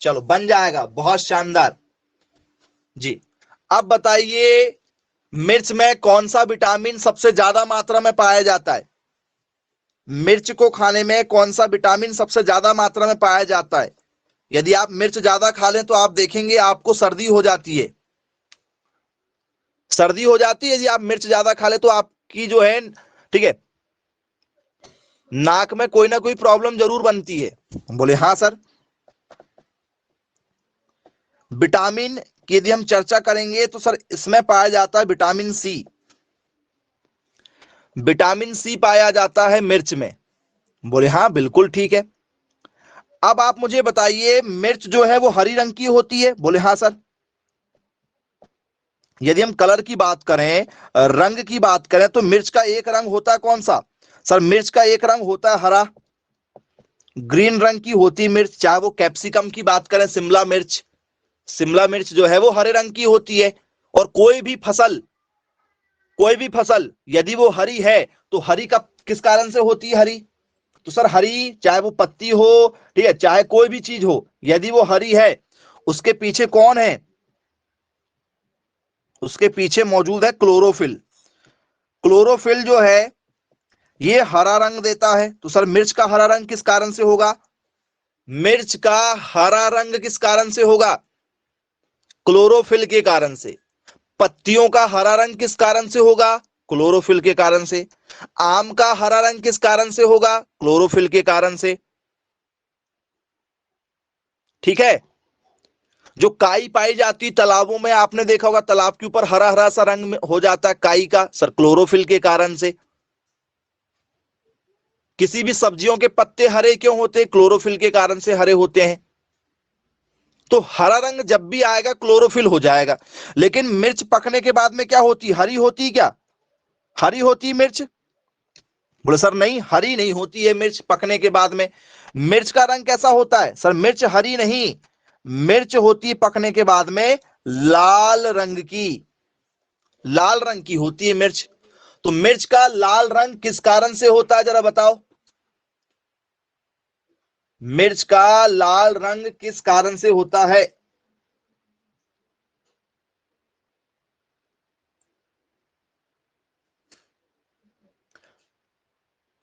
चलो, बन जाएगा, बहुत शानदार। जी, अब बताइए मिर्च में कौन सा विटामिन सबसे ज्यादा मात्रा में पाया जाता है? मिर्च को खाने में कौन सा विटामिन सबसे ज्यादा मात्रा में पाया जाता है? यदि आप मिर्च ज्यादा खा लें तो आप देखेंगे आपको सर्दी हो जाती है। सर्दी हो जाती है यदि आप मिर्च ज्यादा खा ले तो आपकी जो है, ठीक है, नाक में कोई ना कोई प्रॉब्लम जरूर बनती है। बोले हाँ सर। विटामिन की यदि हम चर्चा करेंगे तो सर इसमें पाया जाता है विटामिन सी। विटामिन सी पाया जाता है मिर्च में। बोले हाँ, बिल्कुल ठीक है। अब आप मुझे बताइए मिर्च जो है वो हरी रंग की होती है? बोले हाँ सर। यदि हम कलर की बात करें, रंग की बात करें, तो मिर्च का एक रंग होता है कौन सा? सर मिर्च का एक रंग होता है हरा। ग्रीन रंग की होती है मिर्च, चाहे वो कैप्सिकम की बात करें, शिमला मिर्च। शिमला मिर्च जो है वो हरे रंग की होती है। और कोई भी फसल यदि वो हरी है तो हरी का किस कारण से होती है? हरी, तो सर हरी चाहे वो पत्ती हो, ठीक है, चाहे कोई भी चीज हो, यदि वो हरी है उसके पीछे कौन है? उसके पीछे मौजूद है क्लोरोफिल। क्लोरोफिल जो है ये हरा रंग देता है। तो सर मिर्च का हरा रंग किस कारण से होगा? मिर्च का हरा रंग किस कारण से होगा? क्लोरोफिल के कारण से। पत्तियों का हरा रंग किस कारण से होगा? क्लोरोफिल के कारण से। आम का हरा रंग किस कारण से होगा? क्लोरोफिल के कारण से। ठीक है, जो काई पाई जाती तालाबों में, आपने देखा होगा तालाब के ऊपर हरा हरा सा रंग हो जाता है काई का, सर क्लोरोफिल के कारण से। किसी भी सब्जियों के पत्ते हरे क्यों होते? क्लोरोफिल के कारण से हरे होते हैं। तो हरा रंग जब भी आएगा क्लोरोफिल हो जाएगा। लेकिन मिर्च पकने के बाद में क्या होती? हरी होती। क्या हरी होती मिर्च? बोले सर नहीं, हरी नहीं होती है मिर्च पकने के बाद में। मिर्च का रंग कैसा होता है? सर मिर्च हरी नहीं, मिर्च होती पकने के बाद में लाल रंग की, लाल रंग की होती है मिर्च। तो मिर्च का लाल रंग किस कारण से होता है, जरा बताओ। मिर्च का लाल रंग किस कारण से होता है?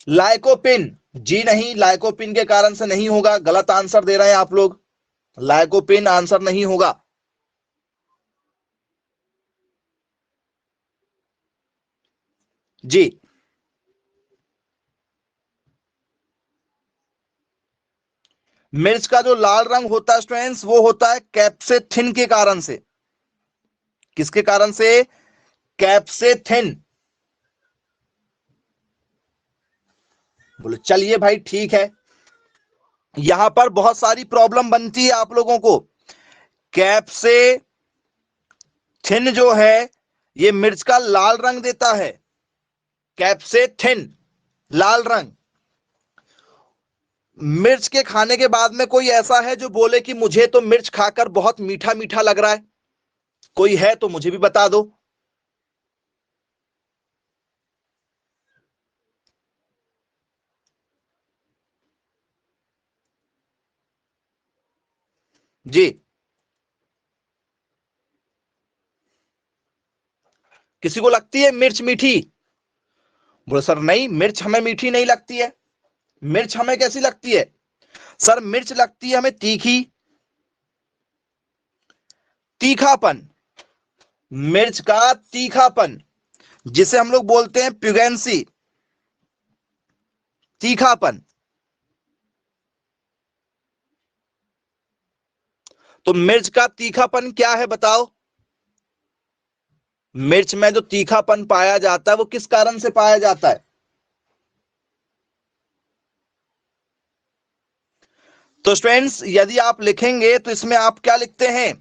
लाइकोपिन? जी नहीं, लाइकोपिन के कारण से नहीं होगा, गलत आंसर दे रहे हैं आप लोग। लाइकोपिन आंसर नहीं होगा। जी, मिर्च का जो लाल रंग होता है स्टूडेंट्स, वो होता है कैप्सेथिन के कारण से। किसके कारण से? कैप्सेथिन। बोले चलिए भाई ठीक है। यहां पर बहुत सारी प्रॉब्लम बनती है आप लोगों को। कैप्सेथिन जो है ये मिर्च का लाल रंग देता है। कैप्सेथिन लाल रंग। मिर्च के खाने के बाद में कोई ऐसा है जो बोले कि मुझे तो मिर्च खाकर बहुत मीठा मीठा लग रहा है? कोई है तो मुझे भी बता दो। जी, किसी को लगती है मिर्च मीठी? बोले सर नहीं, मिर्च हमें मीठी नहीं लगती है। मिर्च हमें कैसी लगती है? सर मिर्च लगती है हमें तीखी। तीखापन, मिर्च का तीखापन, जिसे हम लोग बोलते हैं प्यूगेंसी, तीखापन। तो मिर्च का तीखापन क्या है बताओ? मिर्च में जो तीखापन पाया जाता है वो किस कारण से पाया जाता है? तो स्टूडेंट्स यदि आप लिखेंगे तो इसमें आप क्या लिखते हैं?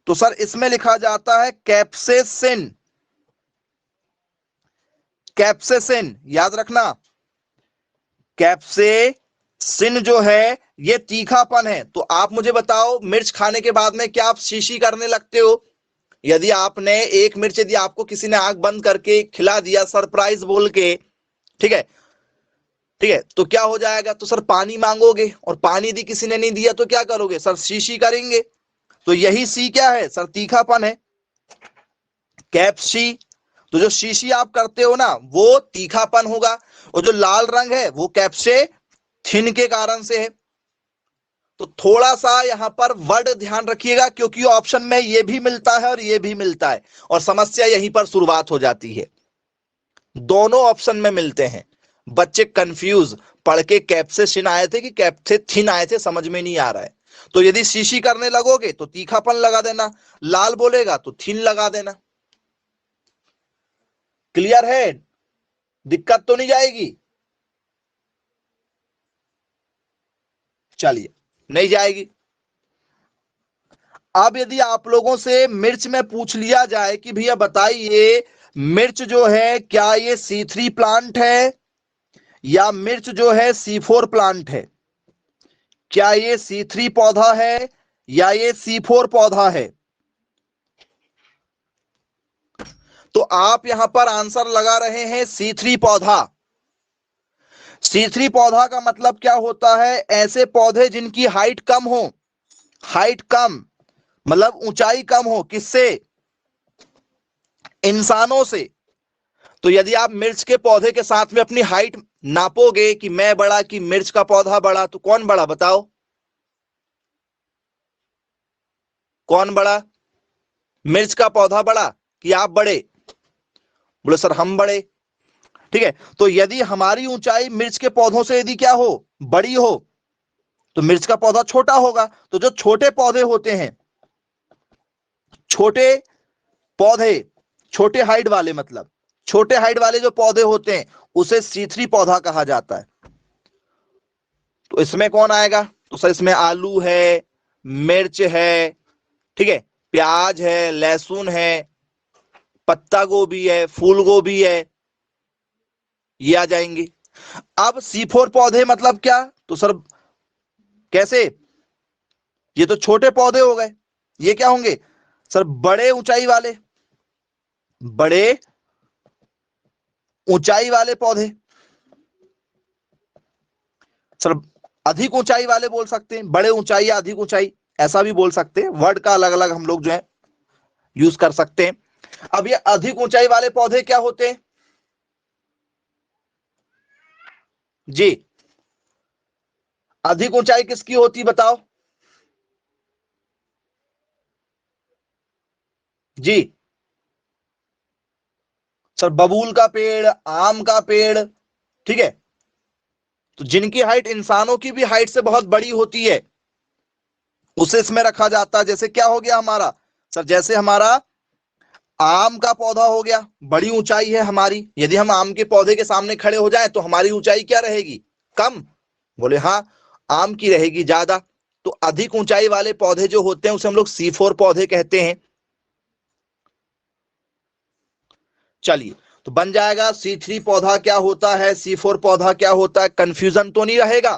तो सर इसमें लिखा जाता है कैप्सेसिन। कैप्सेसिन याद रखना। कैप्सेसिन जो है ये तीखापन है। तो आप मुझे बताओ, मिर्च खाने के बाद में क्या आप शीशी करने लगते हो? यदि आपने एक मिर्च, यदि आपको किसी ने आंख बंद करके खिला दिया सरप्राइज बोल के, ठीक है, ठीक है, तो क्या हो जाएगा? तो सर पानी मांगोगे, और पानी यदि किसी ने नहीं दिया तो क्या करोगे? सर शीशी करेंगे। तो यही सी क्या है सर? तीखापन है, कैप्सी। तो जो शीशी आप करते हो ना वो तीखापन होगा, और जो लाल रंग है वो कैप्से थिन के कारण से है। तो थोड़ा सा यहां पर वर्ड ध्यान रखिएगा, क्योंकि ऑप्शन में ये भी मिलता है और ये भी मिलता है, और समस्या यहीं पर शुरुआत हो जाती है। दोनों ऑप्शन में मिलते हैं। बच्चे कंफ्यूज पढ़ के कैप्सेसिन आए थे कि कैप्सेथिन आए थे, समझ में नहीं आ रहा है। तो यदि शीशी करने लगोगे तो तीखापन लगा देना, लाल बोलेगा तो थिन लगा देना। क्लियर है? दिक्कत तो नहीं जाएगी? चलिए, नहीं जाएगी। अब यदि आप लोगों से मिर्च में पूछ लिया जाए कि भैया बताइए, मिर्च जो है क्या ये C3 प्लांट है या मिर्च जो है C4 प्लांट है? क्या ये C3 पौधा है या ये C4 पौधा है? तो आप यहां पर आंसर लगा रहे हैं C3 पौधा। C3 पौधा का मतलब क्या होता है? ऐसे पौधे जिनकी हाइट कम हो। हाइट कम मतलब ऊंचाई कम हो, किससे? इंसानों से। तो यदि आप मिर्च के पौधे के साथ में अपनी हाइट नापोगे कि मैं बड़ा कि मिर्च का पौधा बड़ा, तो कौन बड़ा बताओ? कौन बड़ा? मिर्च का पौधा बड़ा कि आप बड़े? बोले सर हम बड़े। ठीक है, तो यदि हमारी ऊंचाई मिर्च के पौधों से यदि क्या हो, बड़ी हो, तो मिर्च का पौधा छोटा होगा। तो जो छोटे पौधे होते हैं, छोटे पौधे, छोटे हाइट वाले, मतलब छोटे हाइट वाले जो पौधे होते हैं उसे C3 पौधा कहा जाता है। तो इसमें कौन आएगा? तो सर इसमें आलू है, मिर्च है, ठीक है, प्याज है, लहसुन है, पत्ता गोभी है, फूल गोभी है, ये आ जाएंगे। अब C4 पौधे मतलब क्या? तो सर कैसे? ये तो छोटे पौधे हो गए, ये क्या होंगे सर? बड़े ऊंचाई वाले, बड़े ऊंचाई वाले पौधे। सर अधिक ऊंचाई वाले बोल सकते हैं, बड़े ऊंचाई या अधिक ऊंचाई, ऐसा भी बोल सकते हैं। वर्ड का अलग अलग हम लोग जो है यूज कर सकते हैं। अब ये अधिक ऊंचाई वाले पौधे क्या होते हैं जी? अधिक ऊंचाई किसकी होती बताओ जी? सर बबूल का पेड़, आम का पेड़, ठीक है। तो जिनकी हाइट इंसानों की भी हाइट से बहुत बड़ी होती है उसे इसमें रखा जाता है। जैसे क्या हो गया हमारा सर? जैसे हमारा आम का पौधा हो गया, बड़ी ऊंचाई है हमारी। यदि हम आम के पौधे के सामने खड़े हो जाएं तो हमारी ऊंचाई क्या रहेगी? कम। बोले हाँ, आम की रहेगी ज्यादा। तो अधिक ऊंचाई वाले पौधे जो होते हैं उसे हम लोग C4 पौधे कहते हैं। चलिए, तो बन जाएगा C3 पौधा क्या होता है, C4 पौधा क्या होता है। कंफ्यूजन तो नहीं रहेगा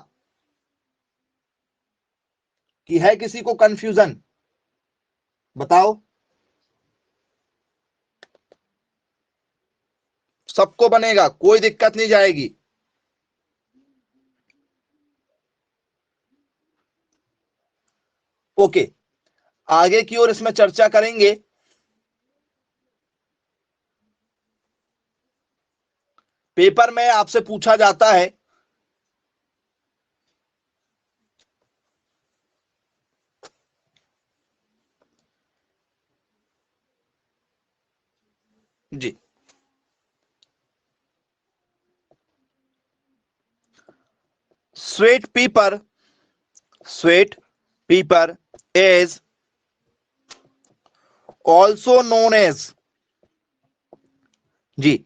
कि है किसी को कंफ्यूजन? बताओ। सबको बनेगा, कोई दिक्कत नहीं जाएगी। ओके, आगे की ओर इसमें चर्चा करेंगे। पेपर में आपसे पूछा जाता है जी, sweet pepper, sweet pepper is also known as जी,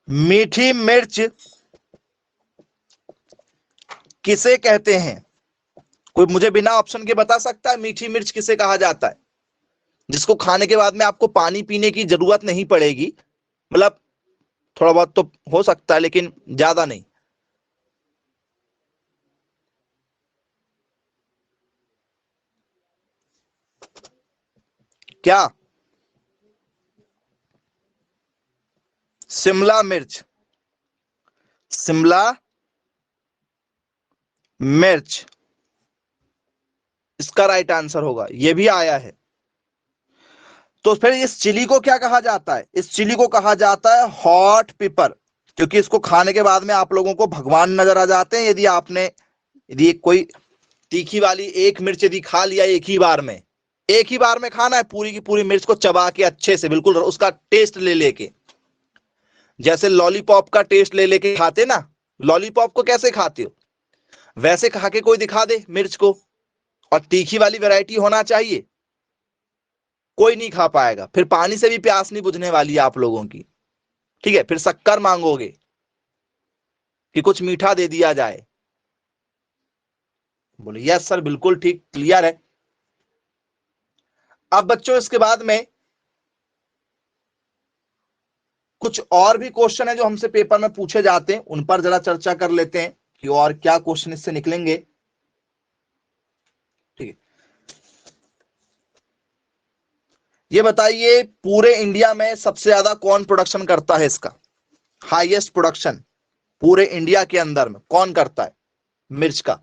मीठी मिर्च किसे कहते हैं? कोई मुझे बिना ऑप्शन के बता सकता है मीठी मिर्च किसे कहा जाता है? जिसको खाने के बाद में आपको पानी पीने की जरूरत नहीं पड़ेगी, मतलब थोड़ा बहुत तो हो सकता है लेकिन ज्यादा नहीं। क्या? शिमला मिर्च, शिमला मिर्च इसका राइट आंसर होगा, यह भी आया है। तो फिर इस चिली को क्या कहा जाता है? इस चिली को कहा जाता है हॉट पेपर, क्योंकि इसको खाने के बाद में आप लोगों को भगवान नजर आ जाते हैं। यदि कोई तीखी वाली एक मिर्च यदि खा लिया एक ही बार में खाना है पूरी की पूरी मिर्च को चबा के अच्छे से, बिल्कुल उसका टेस्ट ले लेके, जैसे लॉलीपॉप का टेस्ट ले लेके खाते ना, लॉलीपॉप को कैसे खाते हो वैसे खा के कोई दिखा दे मिर्च को, और तीखी वाली वैरायटी होना चाहिए, कोई नहीं खा पाएगा। फिर पानी से भी प्यास नहीं बुझने वाली आप लोगों की, ठीक है। फिर शक्कर मांगोगे कि कुछ मीठा दे दिया जाए। बोले यस सर, बिल्कुल ठीक, क्लियर है। अब बच्चों इसके बाद में कुछ और भी क्वेश्चन है जो हमसे पेपर में पूछे जाते हैं, उन पर जरा चर्चा कर लेते हैं कि और क्या क्वेश्चन इससे निकलेंगे, ठीक है। ये बताइए पूरे इंडिया में सबसे ज्यादा कौन प्रोडक्शन करता है इसका? हाईएस्ट प्रोडक्शन पूरे इंडिया के अंदर में कौन करता है मिर्च का?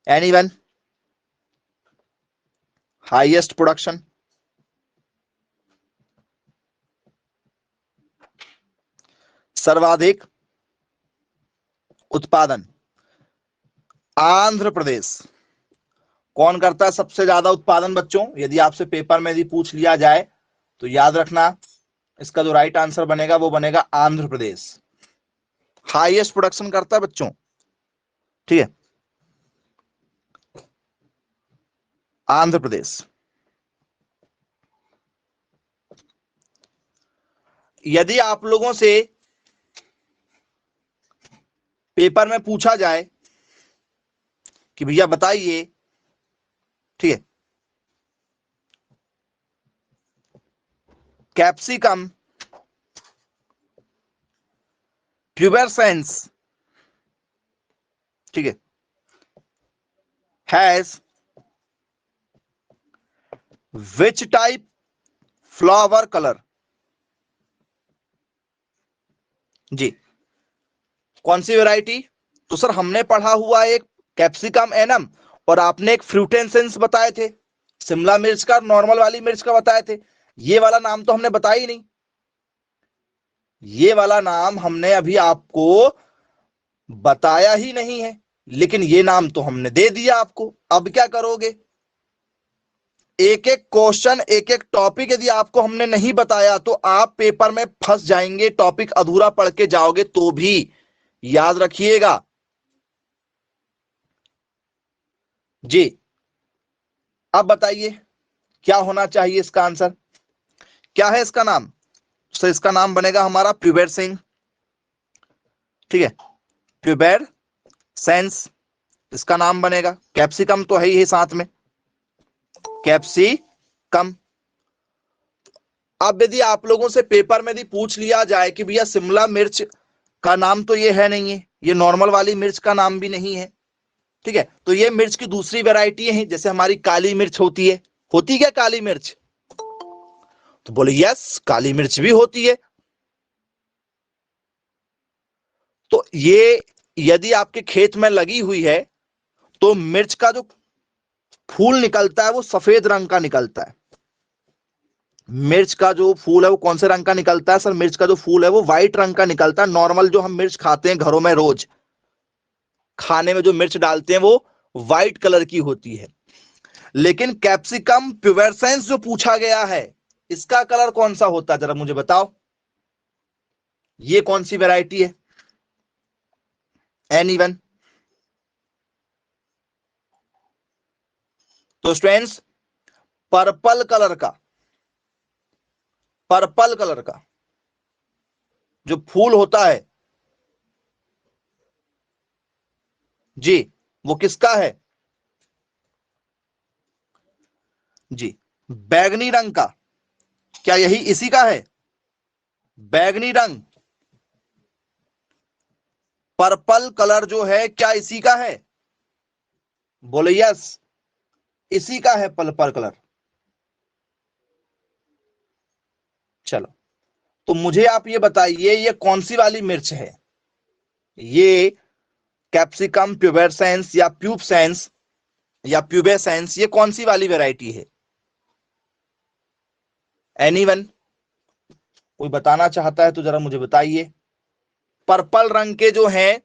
एनीवन? हाईएस्ट प्रोडक्शन, सर्वाधिक उत्पादन? आंध्र प्रदेश। कौन करता है सबसे ज्यादा उत्पादन बच्चों? यदि आपसे पेपर में यदि पूछ लिया जाए तो याद रखना, इसका जो राइट आंसर बनेगा वो बनेगा आंध्र प्रदेश। हाईएस्ट प्रोडक्शन करता है बच्चों, ठीक है, आंध्र प्रदेश। यदि आप लोगों से पेपर में पूछा जाए कि भैया बताइए, ठीक है, कैप्सिकम प्यूबेरसेंस, ठीक है, has which type flower colour, जी कौन सी वैरायटी? तो सर हमने पढ़ा हुआ एक कैप्सिकम एनम और आपने एक फ्रूटेंसेंस बताए थे, शिमला मिर्च का नॉर्मल वाली मिर्च का बताए थे। ये वाला नाम तो हमने बताया ही नहीं, ये वाला नाम हमने अभी आपको बताया ही नहीं है, लेकिन ये नाम तो हमने दे दिया आपको। अब क्या करोगे? एक एक क्वेश्चन, एक एक टॉपिक यदि आपको हमने नहीं बताया तो आप पेपर में फंस जाएंगे, टॉपिक अधूरा पढ़ के जाओगे तो भी। याद रखिएगा जी। अब बताइए क्या होना चाहिए इसका आंसर? क्या है इसका नाम? तो इसका नाम बनेगा हमारा प्यूबेर सिंह, ठीक है, प्यूबेर सेंस इसका नाम बनेगा। कैप्सिकम तो है ही साथ में, कैप्सिकम। अब यदि आप लोगों से पेपर में यदि पूछ लिया जाए कि भैया शिमला मिर्च का नाम तो ये है नहीं है, ये नॉर्मल वाली मिर्च का नाम भी नहीं है, ठीक है, तो ये मिर्च की दूसरी वैरायटी है, जैसे हमारी काली मिर्च होती है। होती क्या काली मिर्च? तो बोले यस, काली मिर्च भी होती है। तो ये यदि आपके खेत में लगी हुई है तो मिर्च का जो फूल निकलता है वो सफेद रंग का निकलता है। मिर्च का जो फूल है वो कौन से रंग का निकलता है? सर मिर्च का जो फूल है वो व्हाइट रंग का निकलता है। नॉर्मल जो हम मिर्च खाते हैं घरों में, रोज खाने में जो मिर्च डालते हैं वो व्हाइट कलर की होती है। लेकिन कैप्सिकम प्यूबेरसेंस जो पूछा गया है, इसका कलर कौन सा होता है जरा मुझे बताओ। ये कौन सी वैरायटी है? एनीवन? तो स्टूडेंट्स पर्पल कलर का, पर्पल कलर का जो फूल होता है जी, वो किसका है? जी बैगनी रंग का। क्या यही इसी का है? बैगनी रंग, पर्पल कलर जो है क्या इसी का है? बोले यस, इसी का है पर्पल कलर। चलो, तो मुझे आप ये बताइए ये कौन सी वाली मिर्च है? ये कैप्सिकम प्यूबेरसेंस या प्यूबसेंस या प्यूबेसेंस, ये कौन सी वाली वैरायटी है? एनीवन? कोई बताना चाहता है तो जरा मुझे बताइए। पर्पल रंग के जो हैं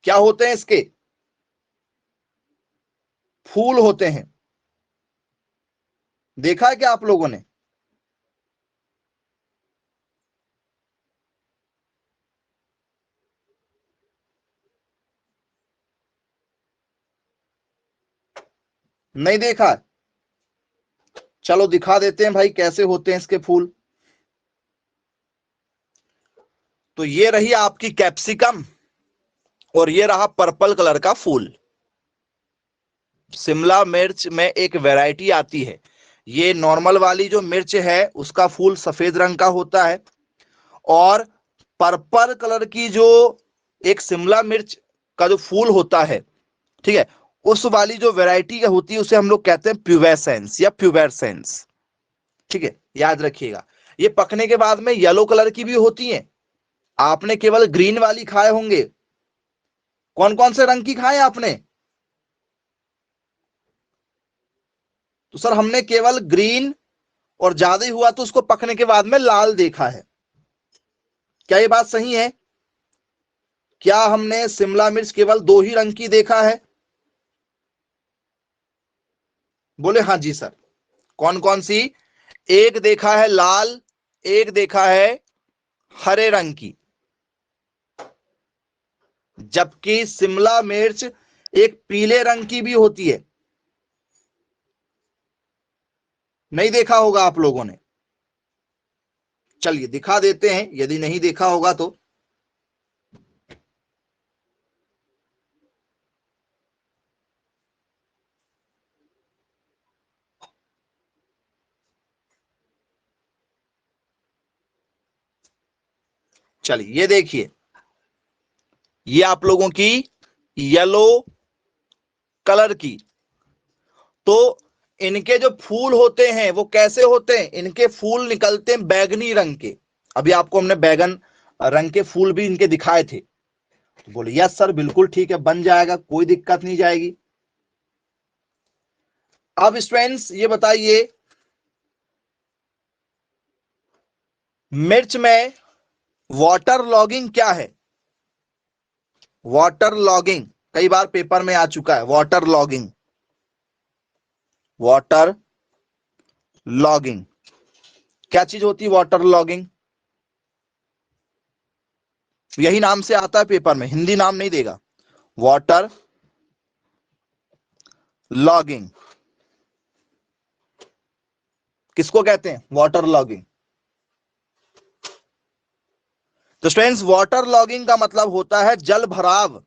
क्या होते हैं? इसके फूल होते हैं। देखा है क्या आप लोगों ने? नहीं देखा? चलो दिखा देते हैं भाई कैसे होते हैं इसके फूल। तो ये रही आपकी कैप्सिकम और ये रहा पर्पल कलर का फूल। शिमला मिर्च में एक वैरायटी आती है, ये नॉर्मल वाली जो मिर्च है उसका फूल सफेद रंग का होता है, और पर्पल कलर की जो एक शिमला मिर्च का जो फूल होता है, ठीक है, उस वाली जो वैरायटी होती है उसे हम लोग कहते हैं प्यूबेसेंस या प्यूबेरसेंस, ठीक है, याद रखिएगा। ये पकने के बाद में येलो कलर की भी होती है। आपने केवल ग्रीन वाली खाए होंगे। कौन कौन से रंग की खाए आपने? तो सर हमने केवल ग्रीन और ज्यादा ही हुआ तो उसको पकने के बाद में लाल देखा है। क्या ये बात सही है? क्या हमने शिमला मिर्च केवल दो ही रंग की देखा है? बोले हाँ जी सर। कौन कौन सी? एक देखा है लाल, एक देखा है हरे रंग की, जबकि शिमला मिर्च एक पीले रंग की भी होती है। नहीं देखा होगा आप लोगों ने। चलिए दिखा देते हैं यदि नहीं देखा होगा तो। चलिए ये देखिए, ये आप लोगों की येलो कलर की। तो इनके जो फूल होते हैं वो कैसे होते हैं? इनके फूल निकलते हैं बैगनी रंग के। अभी आपको हमने बैगन रंग के फूल भी इनके दिखाए थे। तो बोले यस सर बिल्कुल ठीक है, बन जाएगा, कोई दिक्कत नहीं जाएगी। अब स्टूडेंट्स ये बताइए, मिर्च में वाटर लॉगिंग क्या है? वाटर लॉगिंग कई बार पेपर में आ चुका है। वाटर लॉगिंग, वाटर लॉगिंग क्या चीज होती है? वाटर लॉगिंग यही नाम से आता है पेपर में, हिंदी नाम नहीं देगा। वाटर लॉगिंग किसको कहते हैं? Water logging. तो स्टूडेंट्स वाटर लॉगिंग का मतलब होता है जल भराव।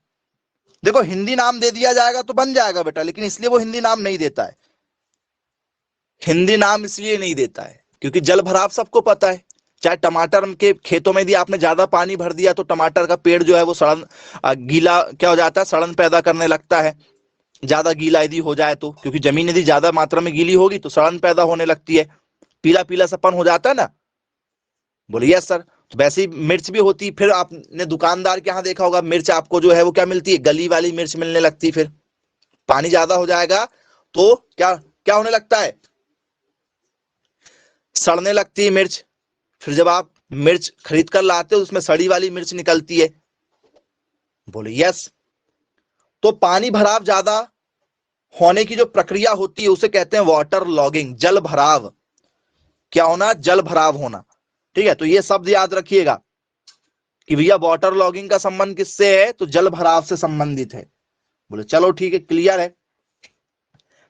देखो हिंदी नाम दे दिया जाएगा तो बन जाएगा बेटा, लेकिन इसलिए वो हिंदी नाम नहीं देता है। हिंदी नाम इसलिए नहीं देता है क्योंकि जल भराव सबको पता है। चाहे टमाटर के खेतों में यदि आपने ज्यादा पानी भर दिया तो टमाटर का पेड़ जो है वो सड़न, गीला क्या हो जाता है, सड़न पैदा करने लगता है। ज्यादा गीला यदि हो जाए तो, क्योंकि जमीन यदि ज्यादा मात्रा में गीली होगी तो सड़न पैदा होने लगती है, पीला पीला सपन हो जाता है ना। बोलिए यस सर। तो वैसी मिर्च भी होती। फिर आपने दुकानदार के यहाँ देखा होगा, मिर्च आपको जो है वो क्या मिलती है? गली वाली मिर्च मिलने लगती है। फिर पानी ज्यादा हो जाएगा तो क्या क्या होने लगता है? सड़ने लगती है मिर्च। फिर जब आप मिर्च खरीद कर लाते हो उसमें सड़ी वाली मिर्च निकलती है। बोले यस। तो पानी भराव ज्यादा होने की जो प्रक्रिया होती है उसे कहते हैं वाटर लॉगिंग, जल भराव। क्या होना? जल भराव होना। ठीक है, तो ये शब्द याद रखिएगा कि भैया वाटर लॉगिंग का संबंध किससे है? तो जल भराव से संबंधित है। बोले चलो ठीक है, क्लियर है।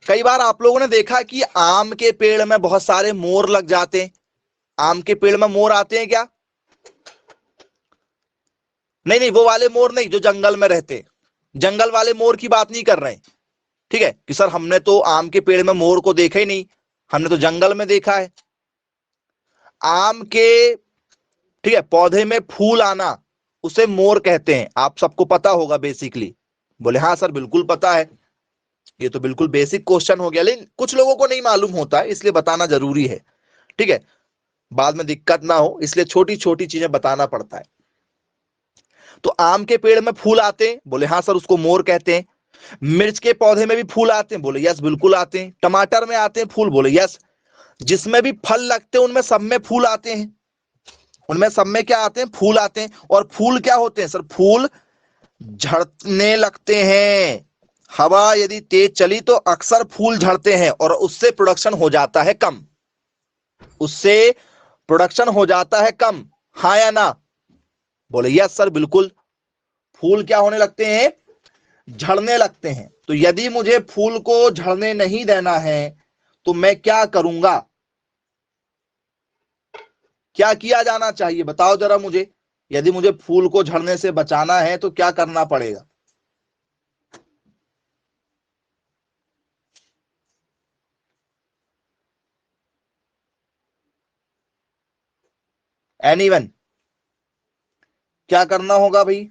कई बार आप लोगों ने देखा कि आम के पेड़ में बहुत सारे मोर लग जाते हैं। आम के पेड़ में मोर आते हैं क्या? नहीं नहीं, वो वाले मोर नहीं जो जंगल में रहते। जंगल वाले मोर की बात नहीं कर रहे हैं। ठीक है कि सर हमने तो आम के पेड़ में मोर को देखा ही नहीं, हमने तो जंगल में देखा है। आम के, ठीक है, पौधे में फूल आना उसे मोर कहते हैं। आप सबको पता होगा बेसिकली। बोले हाँ सर बिल्कुल पता है। ये तो बिल्कुल बेसिक क्वेश्चन हो गया, लेकिन कुछ लोगों को नहीं मालूम होता है इसलिए बताना जरूरी है। ठीक है, बाद में दिक्कत ना हो इसलिए छोटी छोटी चीजें बताना पड़ता है। तो आम के पेड़ में फूल आते हैं, बोले हाँ सर उसको मोर कहते हैं। मिर्च के पौधे में भी फूल आते हैं, बोले यस बिल्कुल आते हैं। टमाटर में आते हैं फूल, बोले यस। जिसमें भी फल लगते हैं उनमें सब में फूल आते हैं। उनमें सब में क्या आते हैं? फूल आते हैं। और फूल क्या होते हैं सर? फूल झड़ने लगते हैं। हवा यदि तेज चली तो अक्सर फूल झड़ते हैं और उससे प्रोडक्शन हो जाता है कम। उससे प्रोडक्शन हो जाता है कम, हाँ या ना? बोले यस सर बिल्कुल। फूल क्या होने लगते हैं? झड़ने लगते हैं। तो यदि मुझे फूल को झड़ने नहीं देना है तो मैं क्या करूंगा? क्या किया जाना चाहिए बताओ जरा मुझे। यदि मुझे फूल को झड़ने से बचाना है तो क्या करना पड़ेगा? एनीवन? क्या करना होगा भाई?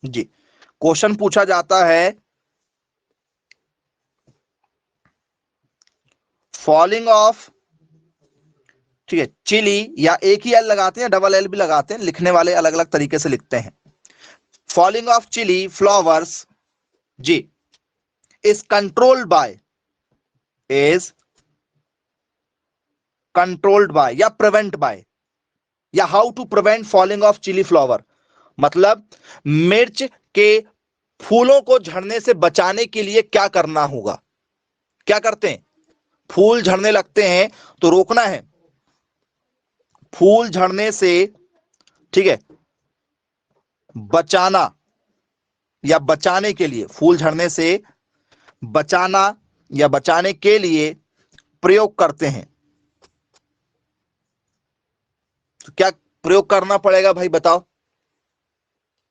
जी, क्वेश्चन पूछा जाता है फॉलिंग ऑफ, ठीक है, चिली, या एक ही एल लगाते हैं, डबल एल भी लगाते हैं, लिखने वाले अलग अलग तरीके से लिखते हैं। फॉलिंग ऑफ चिली फ्लावर्स, जी, is controlled by, is controlled by या प्रिवेंट बाय, या how to prevent falling of chilli flower. मतलब मिर्च के फूलों को झड़ने से बचाने के लिए क्या करना होगा? क्या करते हैं? फूल झड़ने लगते हैं तो रोकना है। फूल झड़ने से ठीक है, बचाना या बचाने के लिए, फूल झड़ने से बचाना या बचाने के लिए प्रयोग करते हैं। तो क्या प्रयोग करना पड़ेगा भाई, बताओ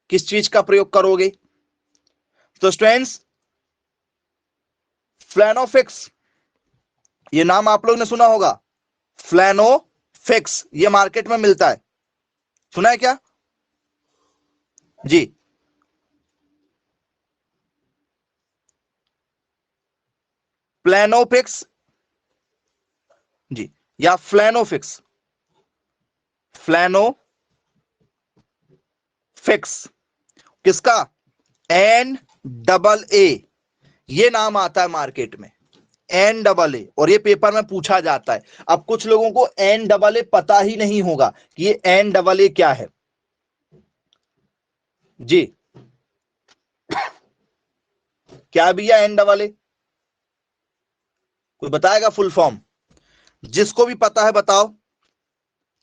किस चीज का प्रयोग करोगे? तो स्टूडेंट्स, फ्लैनोफिक्स, ये नाम आप लोग ने सुना होगा, फ्लैनोफिक्स, ये मार्केट में मिलता है, सुना है क्या जी? प्लेनोफिक्स जी, या फ्लैनोफिक्स, फ्लैनोफिक्स किसका? NAA, ये नाम आता है मार्केट में, NAA, और ये पेपर में पूछा जाता है। अब कुछ लोगों को NAA पता ही नहीं होगा कि ये NAA क्या है जी। क्या भैया NAA? कोई बताएगा फुल फॉर्म? जिसको भी पता है बताओ।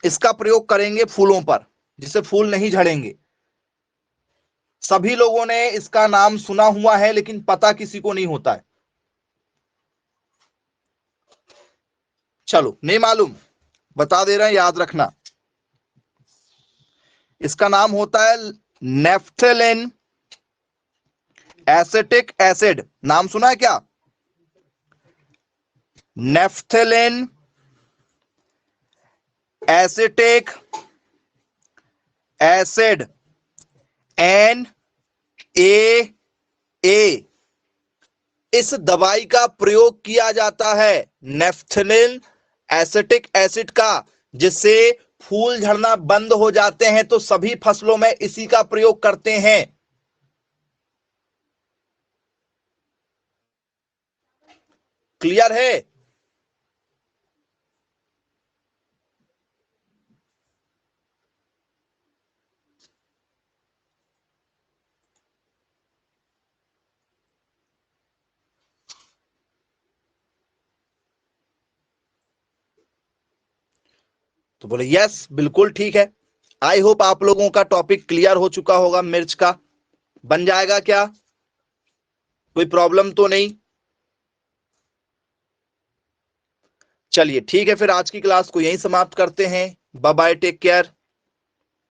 इसका प्रयोग करेंगे फूलों पर, जिससे फूल नहीं झड़ेंगे। सभी लोगों ने इसका नाम सुना हुआ है, लेकिन पता किसी को नहीं होता है। चलो, नहीं मालूम, बता दे रहे हैं, याद रखना। इसका नाम होता है नेफ्थेलिन एसिटिक एसिड। नाम सुना है क्या? नेफ्थेलिन एसिटिक एसिड, NAA, इस दवाई का प्रयोग किया जाता है, नेफ्थेलिन एसिटिक एसिड का, जिससे फूल झड़ना बंद हो जाते हैं। तो सभी फसलों में इसी का प्रयोग करते हैं। क्लियर है? तो बोले यस, बिल्कुल ठीक है। आई होप आप लोगों का टॉपिक क्लियर हो चुका होगा। मिर्च का बन जाएगा क्या? कोई प्रॉब्लम तो नहीं? चलिए ठीक है, फिर आज की क्लास को यहीं समाप्त करते हैं। Bye bye, take care.